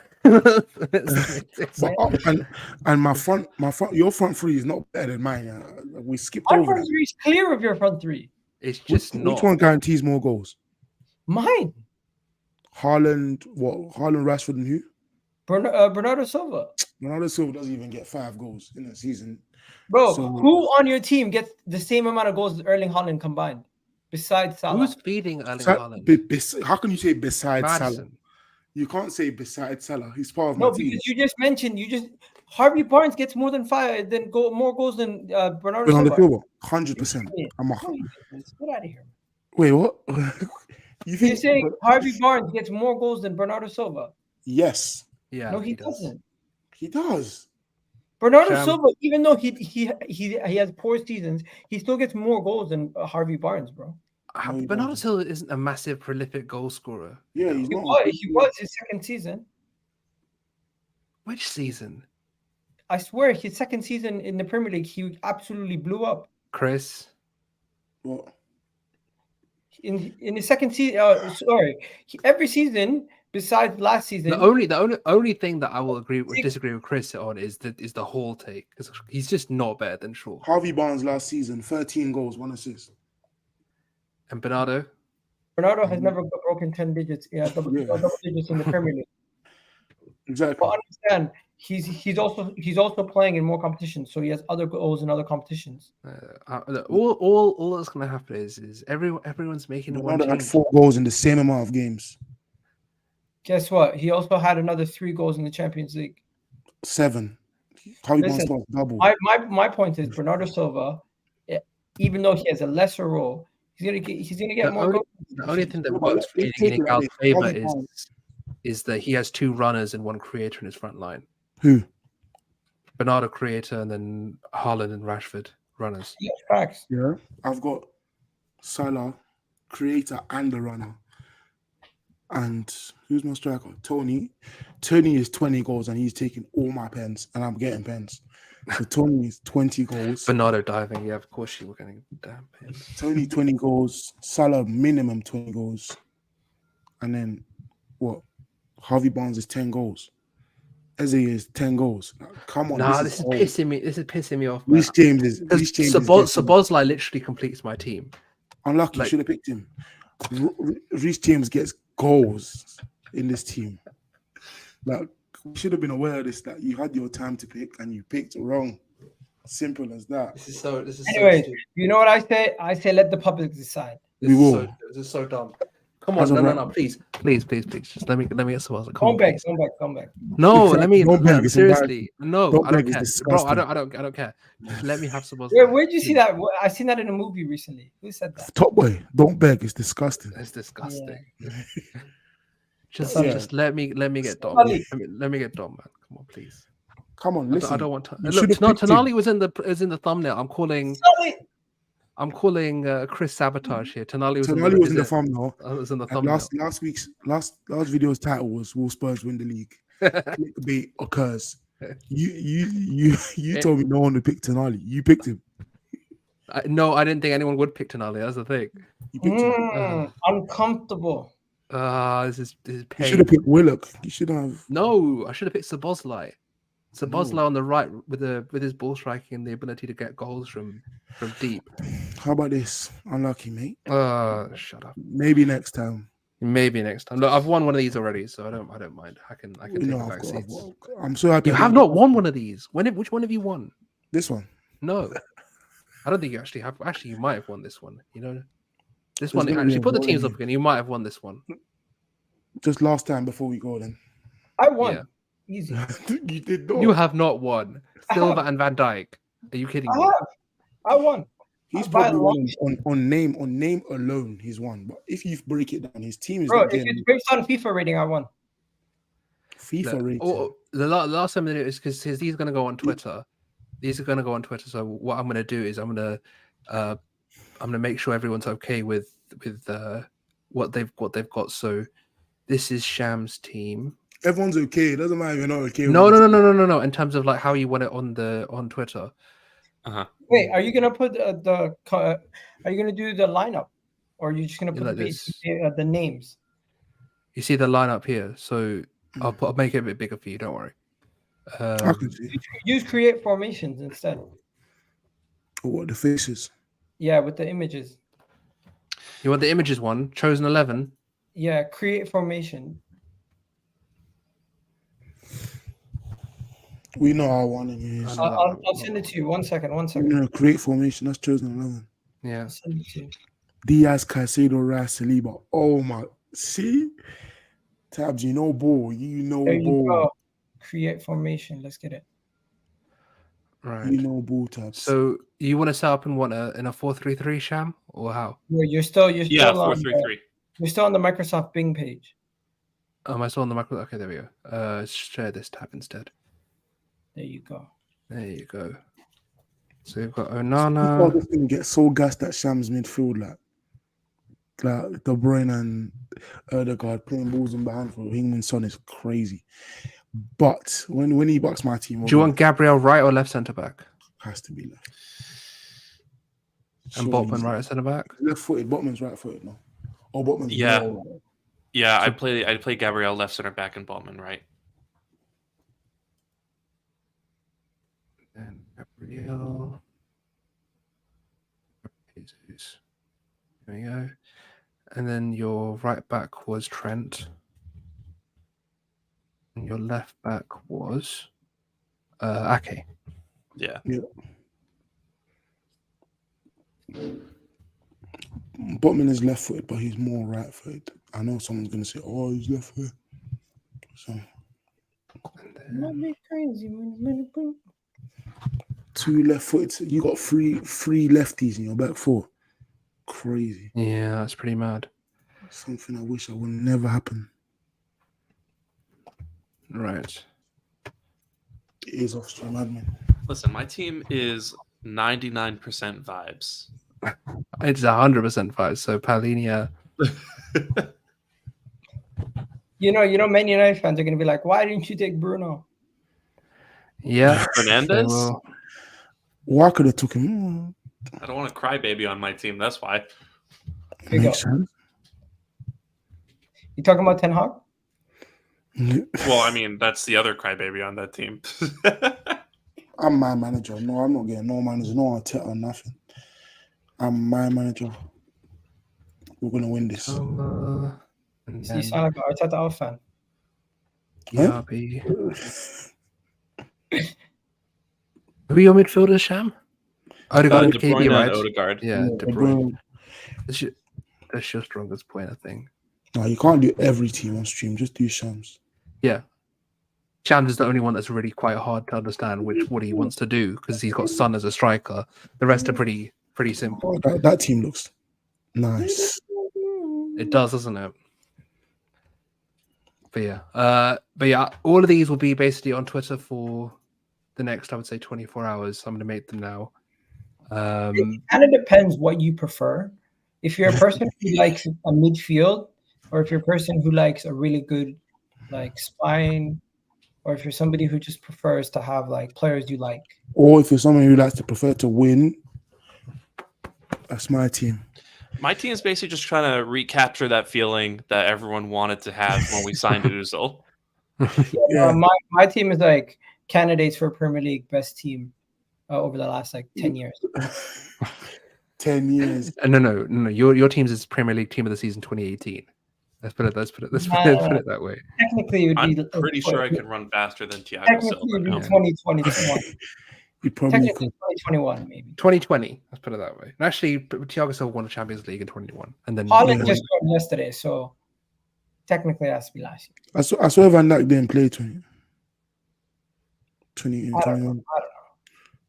D: and my front, your front three is not better than mine. We skipped
B: My
D: over
B: front
D: that.
B: three is clear of your front three.
A: It's just
D: Which one guarantees more goals?
B: Mine.
D: Haaland, Rashford, and who?
B: Bernardo Silva.
D: Ronaldo Silva doesn't even get 5 goals in a season.
B: Bro,
D: So-
B: who on your team gets the same amount of goals as Erling Haaland combined? Besides Salah.
A: Who's feeding Erling Haaland?
D: How can you say besides Salah?
A: Madison.
D: You can't say besides Salah. He's part of
B: No,
D: my team.
B: because you just mentioned Harvey Barnes gets more than more goals than Bernardo
D: Ronaldo
B: Silva.
D: Silva, 100%.
B: Get out of here.
D: Wait, what?
B: You're saying Harvey Barnes gets more goals than Bernardo Silva?
D: Yes,
A: Yeah,
B: No, he doesn't.
D: he does.
B: Bernardo
A: Sham-
B: Silva, even though he has poor seasons, he still gets more goals than Harvey Barnes, bro.
D: No, he
A: Bernardo
D: doesn't.
A: Silva isn't a massive prolific goal scorer.
D: Yeah, he's
B: He
D: not.
B: was his second season.
A: Which season?
B: I swear, his second season in the Premier League, he absolutely blew up.
A: Chris.
D: What?
B: In his second season, every season besides last season.
A: The only thing that I will disagree with Chris on is the Hall take, because he's just not better than Shaw.
D: Harvey Barnes last season, 13 goals, 1 assist.
A: And Bernardo.
B: Bernardo has never broken 10 digits. Yeah, double digits in the Premier League.
D: Exactly.
B: But understand, he's also playing in more competitions, so he has other goals in other competitions.
A: All that's gonna happen is everyone's making one
D: Ronaldo had
A: change.
D: 4 goals in the same amount of games.
B: Guess what? He also had another 3 goals in the Champions League.
D: 7. Harvey Barnes
B: Listen,
D: got double.
B: My point is Bernardo Silva, even though he has a lesser role, he's gonna get more goals.
A: The only thing that
D: No,
A: works
D: but let's
A: in
D: take it
A: Gal's
D: like this.
A: favor
D: Harvey Barnes-
A: is that he has 2 runners and 1 creator in his front line.
D: Who?
A: Bernardo creator and then Haaland and Rashford runners.
B: Yeah, facts.
D: Yeah. I've got Salah, creator and the runner. And who's my striker? Tony. Tony is 20 goals and he's taking all my pens and I'm getting pens. So Tony is 20 goals.
A: Bernardo diving, yeah, of course you were getting damn pins.
D: Tony 20 goals. Salah minimum 20 goals. And then what? Harvey Barnes is 10 goals. Eze is 10 goals. Come on.
A: Nah, this is pissing me off. Man.
D: Reece James is
A: Sabozlai literally completes my team.
D: unlucky.
A: like-
D: Should have picked him. Reece James gets goals in this team. Like, we should have been aware of this, that you had your time to pick and you picked wrong. Simple as that.
A: This is so
B: Anyway,
A: stupid.
B: you know what I say? I say let the public decide.
A: This
D: We
A: is
D: will.
A: this is so dumb. Come on,
D: As of
A: no,
D: right-
A: please. Just let me get Sabozlai. Come
B: Come
A: on,
B: back,
A: please.
B: come back.
A: No,
D: Exactly.
A: let me.
D: Don't beg, it's
A: Seriously, no,
D: Don't
A: I don't
D: beg, it's
A: care, bro.
D: disgusting.
A: I don't care. Just let me have Sabozlai.
B: Where'd you see that? I seen that in a movie recently. Who said that?
D: Top boy, don't beg. It's disgusting.
A: It's disgusting.
B: Yeah.
A: Just let me get Dom.
B: Somebody-
A: Let me get Dom, man. Come on, please.
D: Come on, listen.
A: I don't want to.
D: you
A: Look,
D: should have picked him.
A: Tonali was in the thumbnail. I'm calling Chris Sabotage here. Tonali was
D: Tonali was in the
A: is it-
D: thumbnail.
A: was in the
D: And
A: thumbnail.
D: last video's title was "Will Spurs win the league?" Clickbait occurs. You told me no one would pick Tonali. You picked him.
A: No, I didn't think anyone would pick Tonali. That's the thing.
D: You picked him.
B: Uncomfortable.
A: This is
D: You should
A: pain.
D: have picked Willock. You should have.
A: No, I should have picked Sabozlai. Sabozlai
D: No.
A: on the right with his ball striking and the ability to get goals from deep.
D: How about this? Unlucky, mate.
A: Shut up.
D: Maybe next time.
A: Maybe next time. Look, I've won one of these already, so I don't mind. I can take
D: No,
A: the
D: I've
A: back
D: got,
A: seats.
D: I'm so happy.
A: You have not won one of these. Which one have you won?
D: This one.
A: No, I don't think you actually have. Actually, you might have won this one. You know, this
D: There's
A: one.
D: gonna be
A: Actually,
D: a
A: put the
D: vote
A: teams
D: in
A: up again. You might have won this one.
D: Just last time before we go, then.
B: I won.
A: Yeah.
B: Easy.
D: You did not.
A: You have not won. Silva and Van Dijk. Are you kidding
B: I
A: me?
B: have. I won.
D: He's
B: By a
D: probably
B: long
D: won on name alone. He's won, but if you break it down, his team is
B: Bro,
D: not
B: if
D: getting.
B: it's based on FIFA rating, I won.
D: FIFA rating.
A: The last time I did it is because these are going to go on Twitter. These are going to go on Twitter. So what I'm going to do is I'm going to make sure everyone's okay with what they've got. So this is Sham's team.
D: Everyone's okay. It doesn't matter if you're not okay.
A: No. In terms of like how you want it on Twitter.
B: Wait, are you gonna put are you gonna do the lineup, or are you just gonna put
A: like
B: the names?
A: You see the lineup here, so I'll make it a bit bigger for you. Don't worry.
D: I can see.
B: Use create formations instead.
D: What, the faces?
B: Yeah, with the images.
A: You want the images one? Chosen 11.
B: Yeah, create formation.
D: We know our one in here.
B: I'll send it to you. One second.
D: Create formation. That's chosen 11.
A: Yeah.
B: I'll send it to you.
D: Diaz, Caicedo, Rice, Saliba. Oh my! See, Tabs. You know ball.
B: There you go. Create formation. Let's get it.
A: Right.
D: You know ball, Tabs.
A: So you want to set up in what in a 4-3-3 Sham or how?
B: You're still
C: 4-3-3.
B: You're still on the Microsoft Bing page.
A: Am I still on the micro? Okay, there we go. Share this tab instead.
B: There you go.
A: So we've got
D: I
A: Onana.
D: just gonna get so gassed at Sham's midfield, like De Bruyne and Odegaard playing balls in behind for Hingman's son is crazy. But when he bucks my team,
A: Do you want Gabriel right or left centre back?
D: Has to be left.
A: And Botman right centre back.
D: Left-footed. Botman's right-footed, no. Oh, Botman's
C: Yeah. Yeah, I play Gabriel left center back and Ballman right.
A: And Gabriel. Jesus. There we go. And then your right back was Trent. And your left back was Ake.
C: Yeah.
D: Botman is left-footed, but he's more right-footed. I know someone's gonna say, "Oh, he's left-footed." So
B: Not be crazy, man.
D: two left-footed. You got three lefties in your back four. Crazy.
A: Yeah, that's pretty mad.
D: Something I wish I would never happen.
A: Right.
D: It is off stream admin.
C: Listen, my team is 99% vibes.
A: It's 100% five. So Palinia.
B: You know, Man United fans are gonna be like, "Why didn't you take Bruno?"
A: Yeah.
C: Fernandez?
D: Well, I could have took him.
C: I don't want a crybaby on my team. That's why.
B: Here you go.
D: Makes sense.
B: You talking about Ten Hag?
C: Well, I mean, that's the other crybaby on that team.
D: I'm my manager. No, I'm not getting no manager, no Arteta, nothing. I'm my manager. We're gonna win this.
A: And
B: You
A: then
B: sound like an Arteta fan.
D: Huh?
A: Who are your midfielders, Sham? Odegaard
C: De
A: and KD,
C: Bruyne
A: right?
C: and Odegaard.
A: Yeah, De
D: De
A: Bruyne.
D: Bruyne.
A: That's your strongest point, I think.
D: No, you can't do every team on stream. Just do Shams.
A: Yeah. Shams is the only one that's really quite hard to understand what he wants to do because he's got Son as a striker. The rest are pretty simple.
D: That team looks nice.
A: It does, doesn't it? But yeah, all of these will be basically on Twitter for the next, I would say, 24 hours. I'm going to make them now.
B: It kind of depends what you prefer. If you're a person who likes a midfield, or if you're a person who likes a really good like spine, or if you're somebody who just prefers to have like players you like.
D: Or if you're someone who likes to prefer to win, that's my team.
C: My team is basically just trying to recapture that feeling that everyone wanted to have when we signed Ozil.
D: Yeah.
B: My team is like candidates for Premier League best team over the last like 10 years.
D: 10 years.
A: No. Your team's is Premier League Team of the Season 2018. Let's put it that way.
B: Technically, it would be.
C: I'm pretty sure I can run faster than Thiago
B: Technically,
C: Silva
B: it would be
C: now.
B: 2021.
D: You probably
B: Technically, 2021 maybe.
A: 2020. Let's put it that way. And actually, Thiago Silva won the Champions League in 21, and then
B: Haaland just won yesterday, so technically it has to be last year.
D: I swear Van Dijk didn't play 20,
B: I don't know.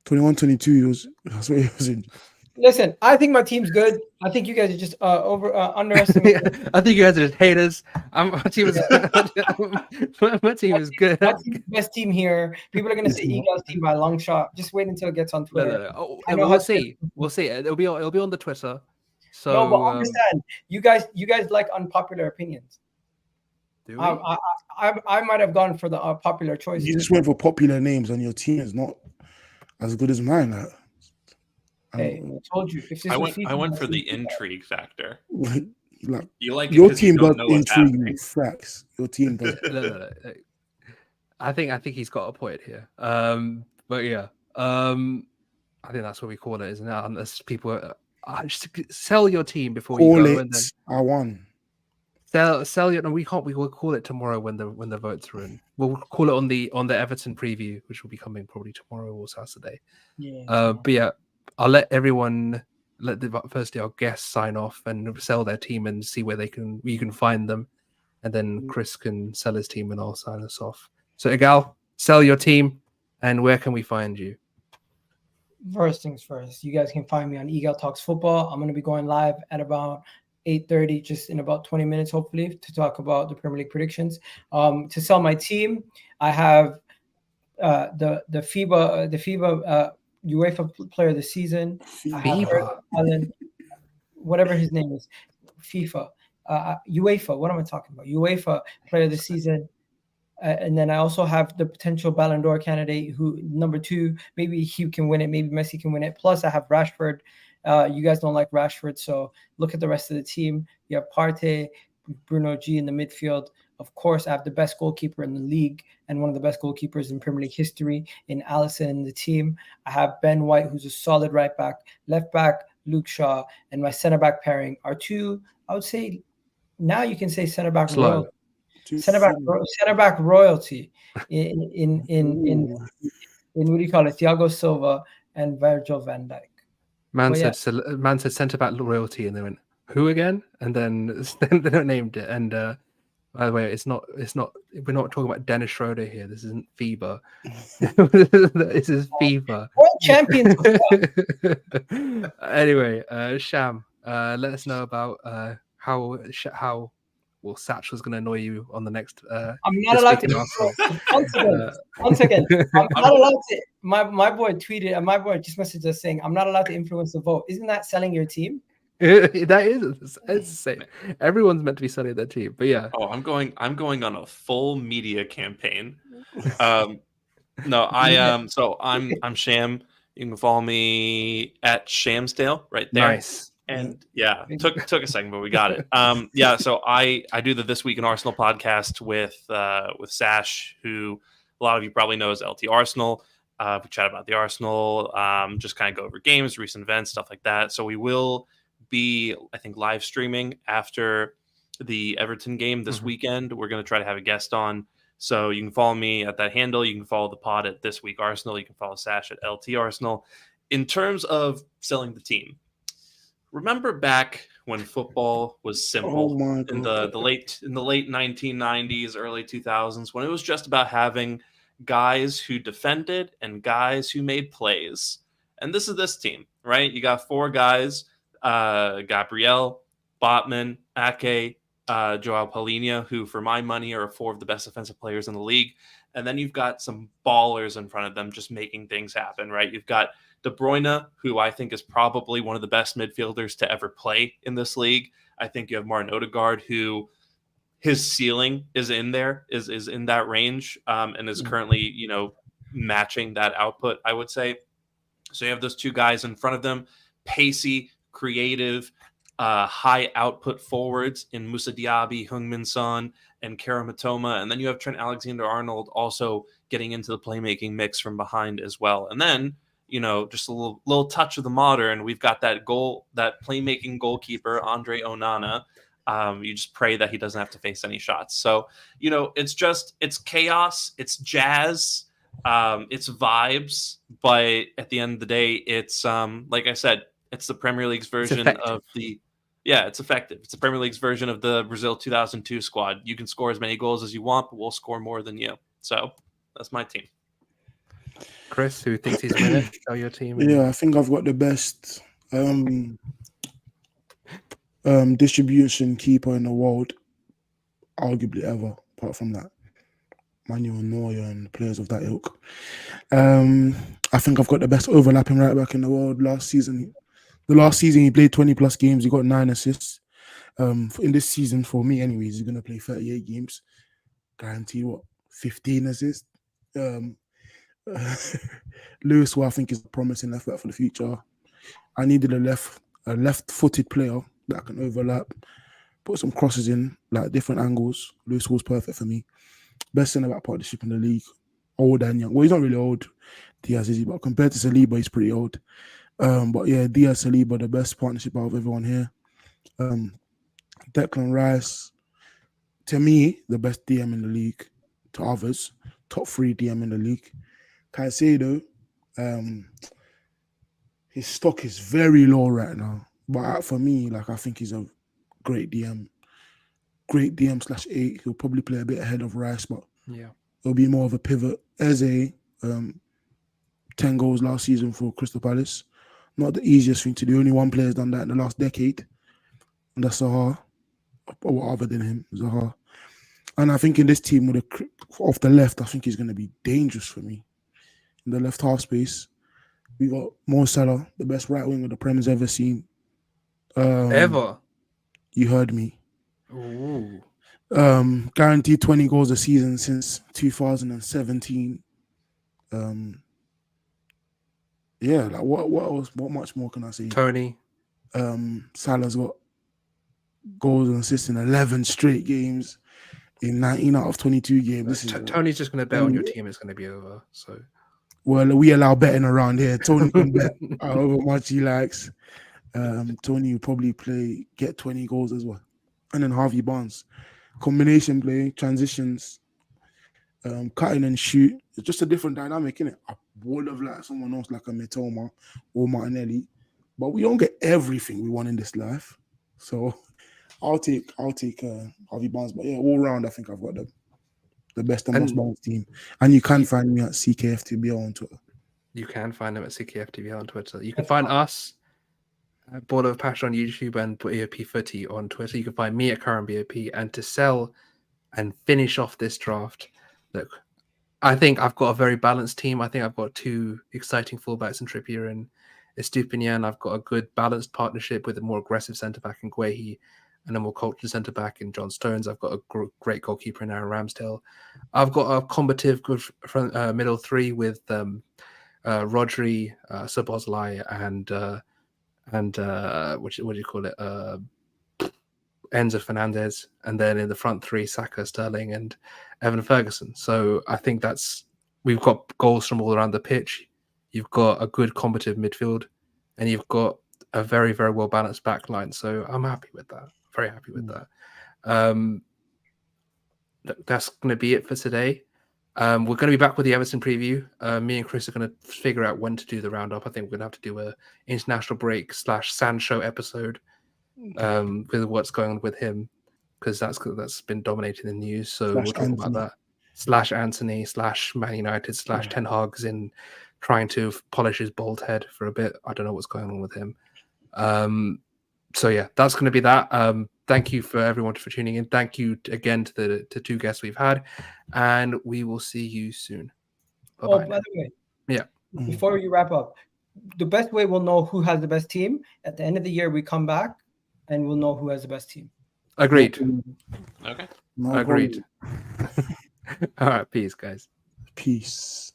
D: 21, 22. I swear he was in.
B: Listen, I think my team's good. I think you guys are just underestimating.
A: I think you guys are just haters. My team is my team is good.
B: My team's the best team here. People are gonna say Eagles team by a long shot. Just wait until it gets on Twitter.
A: No. Oh,
B: I know
A: we'll
B: how-
A: see. We'll see. It'll be on the Twitter. So
B: No, but understand, you guys like unpopular opinions.
A: do we?
B: I might have gone for the popular choice.
D: You just went for popular names, and your team is not as good as mine.
B: Hey, I told you. If this
C: I
B: was
C: went.
B: FIFA,
C: I went for
B: I'd
C: the
B: say
C: intrigue factor.
D: Like
C: You like it
D: your
C: 'cause you
D: team
C: don't
D: does
C: know what's
D: intrigue
C: happening.
D: me. Facts. Your team does.
A: No. I think he's got a point here. But yeah. I think that's what we call it, isn't it? Unless people just sell your team before you
D: Call
A: go,
D: it.
A: and then
D: I won.
A: sell your. No, we can't. We will call it tomorrow when the votes are in. We'll call it on the Everton preview, which will be coming probably tomorrow or Saturday.
B: Yeah.
A: But yeah, I'll let everyone firstly our guests sign off and sell their team and see where you can find them, and then Chris can sell his team and I'll sign us off. So Igal, sell your team, and where can we find you?
B: First things first, you guys can find me on Eagle Talks Football. I'm going to be going live at about 8:30, just in about 20 minutes, hopefully, to talk about the Premier League predictions. To sell my team, I have the FIBA UEFA Player of the Season. I have
A: FIBA.
B: Alan, whatever his name is, FIFA, UEFA. What am I talking about? UEFA Player of the Season. And then I also have the potential Ballon d'Or candidate who number 2, maybe he can win it, maybe Messi can win it. Plus I have Rashford. You guys don't like Rashford, so look at the rest of the team. You have Partey, Bruno G in the midfield. Of course, I have the best goalkeeper in the league and one of the best goalkeepers in Premier League history in Alisson in the team. I have Ben White, who's a solid right back. Left back, Luke Shaw. And my center back pairing are 2, I would say, now you can say center back royalty. Center back royalty in what do you call it? Thiago Silva and Virgil van Dijk.
A: Man said centre back royalty, and they went, who again? And then they named it. And by the way, it's not. We're not talking about Dennis Schroeder here. This isn't FIBA. This is FIFA.
B: World champions.
A: Anyway, Sham, let us know about how Satch was going to annoy you on the next.
B: I'm not allowed to. Once again, I'm not allowed to. My boy tweeted, and my boy just messaged us saying, "I'm not allowed to influence the vote." Isn't that selling your team?
A: That is, it's the same. Everyone's meant to be selling their team, but yeah.
C: Oh, I'm going on a full media campaign. No, I'm Sham. You can follow me at Shamsdale right there.
A: Nice.
C: And yeah, took a second, but we got it. Yeah, so I do the This Week in Arsenal podcast with Sash, who a lot of you probably know as LT Arsenal. We chat about the Arsenal, just kind of go over games, recent events, stuff like that. So we will be, I think, live streaming after the Everton game this weekend. We're going to try to have a guest on. So you can follow me at that handle. You can follow the pod at This Week Arsenal. You can follow Sash at LT Arsenal. In terms of selling the team, remember back when football was simple in the late 1990s, early 2000s, when it was just about having guys who defended and guys who made plays. And this is this team, right? You got 4 guys, Gabriel, Botman, Ake, Joao Paulinho, who for my money are 4 of the best defensive players in the league. And then you've got some ballers in front of them just making things happen, right? You've got De Bruyne, who I think is probably one of the best midfielders to ever play in this league. I think you have Martin Odegaard, who his ceiling is in there, is in that range, and is currently, matching that output, I would say. So you have those 2 guys in front of them, pacey, creative, high output forwards in Moussa Diaby, Heung-min Son, and Kara Matoma. And then you have Trent Alexander-Arnold also getting into the playmaking mix from behind as well. And then, just a little touch of the modern. We've got that playmaking goalkeeper, Andre Onana. You just pray that he doesn't have to face any shots. So, it's chaos, it's jazz, it's vibes. But at the end of the day, it's, like I said, it's the Premier League's version of the... Yeah, it's effective. It's the Premier League's version of the Brazil 2002 squad. You can score as many goals as you want, but we'll score more than you. So that's my team.
A: Chris, who thinks he's winning? Tell your team.
D: Yeah, I think I've got the best Distribution keeper in the world, arguably ever, apart from that. Manuel Neuer and players of that ilk. I think I've got the best overlapping right back in the world last season. The last season he played 20 plus games, he got 9 assists. In this season, for me anyways, he's gonna play 38 games. Guaranteed 15 assists. Lewis, who I think is a promising left back for the future. I needed a left-footed player that can overlap, put some crosses in, like different angles. Lewis was perfect for me. Best centre-back partnership in the league. Old and young. Well, he's not really old, Diaz, is he? But compared to Saliba, he's pretty old. But yeah, Diaz, Saliba, the best partnership out of everyone here. Declan Rice, to me, the best DM in the league. To others, top 3 DM in the league. Caicedo, his stock is very low right now. But for me, like, I think he's a great DM. Great DM/8. He'll probably play a bit ahead of Rice, but
A: Yeah,
D: it'll be more of a pivot. Eze, 10 goals last season for Crystal Palace. Not the easiest thing to do. Only one player's done that in the last decade. And that's Zaha. Or other than him, Zaha. And I think in this team, with off the left, I think he's going to be dangerous for me. In the left half space, we got Mo Salah, the best right winger the Prem's ever seen.
A: ever.
D: You heard me.
A: Ooh.
D: Guaranteed 20 goals a season since 2017. Yeah, like what else? What much more can I say?
A: Tony.
D: Salah's got goals and assists in 11 straight games in 19 out of 22 games. This is
A: Tony's just going to bet on your team. It's going to be over. So,
D: well, we allow betting around here. Tony can bet however much he likes. Tony will probably get 20 goals as well. And then Harvey Barnes, combination play, transitions, cutting and shoot. It's just a different dynamic, isn't it? I would have liked someone else like a Mitoma or Martinelli, but we don't get everything we want in this life. So I'll take Harvey Barnes. But yeah, all round, I think I've got the best and most balanced team. And you can find me at CKFTBL on Twitter.
A: You can find them at CKFTV on Twitter. You can find us at Border of Passion on YouTube and BoP Footy on Twitter. You can find me at Current BoP. And to sell and finish off this draft, look, I think I've got a very balanced team. I think I've got 2 exciting fullbacks in Trippier and Estupinian. I've got a good balanced partnership with a more aggressive centre-back in Guehi and a more cultured centre-back in John Stones. I've got a great goalkeeper in Aaron Ramsdale. I've got a combative good front, middle 3 with Rodri, Szoboszlai, and what do you call it? Enzo Fernandez, and then in the front 3, Saka, Sterling, and Evan Ferguson. So I think we've got goals from all around the pitch. You've got a good combative midfield, and you've got a very, very well balanced back line. So I'm happy with that. Very happy with that. That's going to be it for today. We're going to be back with the Everton preview. Me and Chris are going to figure out when to do the roundup. I think we're going to have to do a international break / Sancho episode with what's going on with him, because that's been dominating the news. So we'll talk about that. / Anthony / Man United / Ten Hag's in trying to polish his bald head for a bit. I don't know what's going on with him. So yeah, that's going to be that. Thank you for everyone for tuning in. Thank you again to the 2 guests we've had, and we will see you soon. Bye-bye.
B: By the way,
A: yeah.
B: Before you wrap up, the best way we'll know who has the best team at the end of the year. We come back and we'll know who has the best team.
A: Agreed.
C: Okay.
D: No
A: Agreed. All right. Peace, guys.
D: Peace.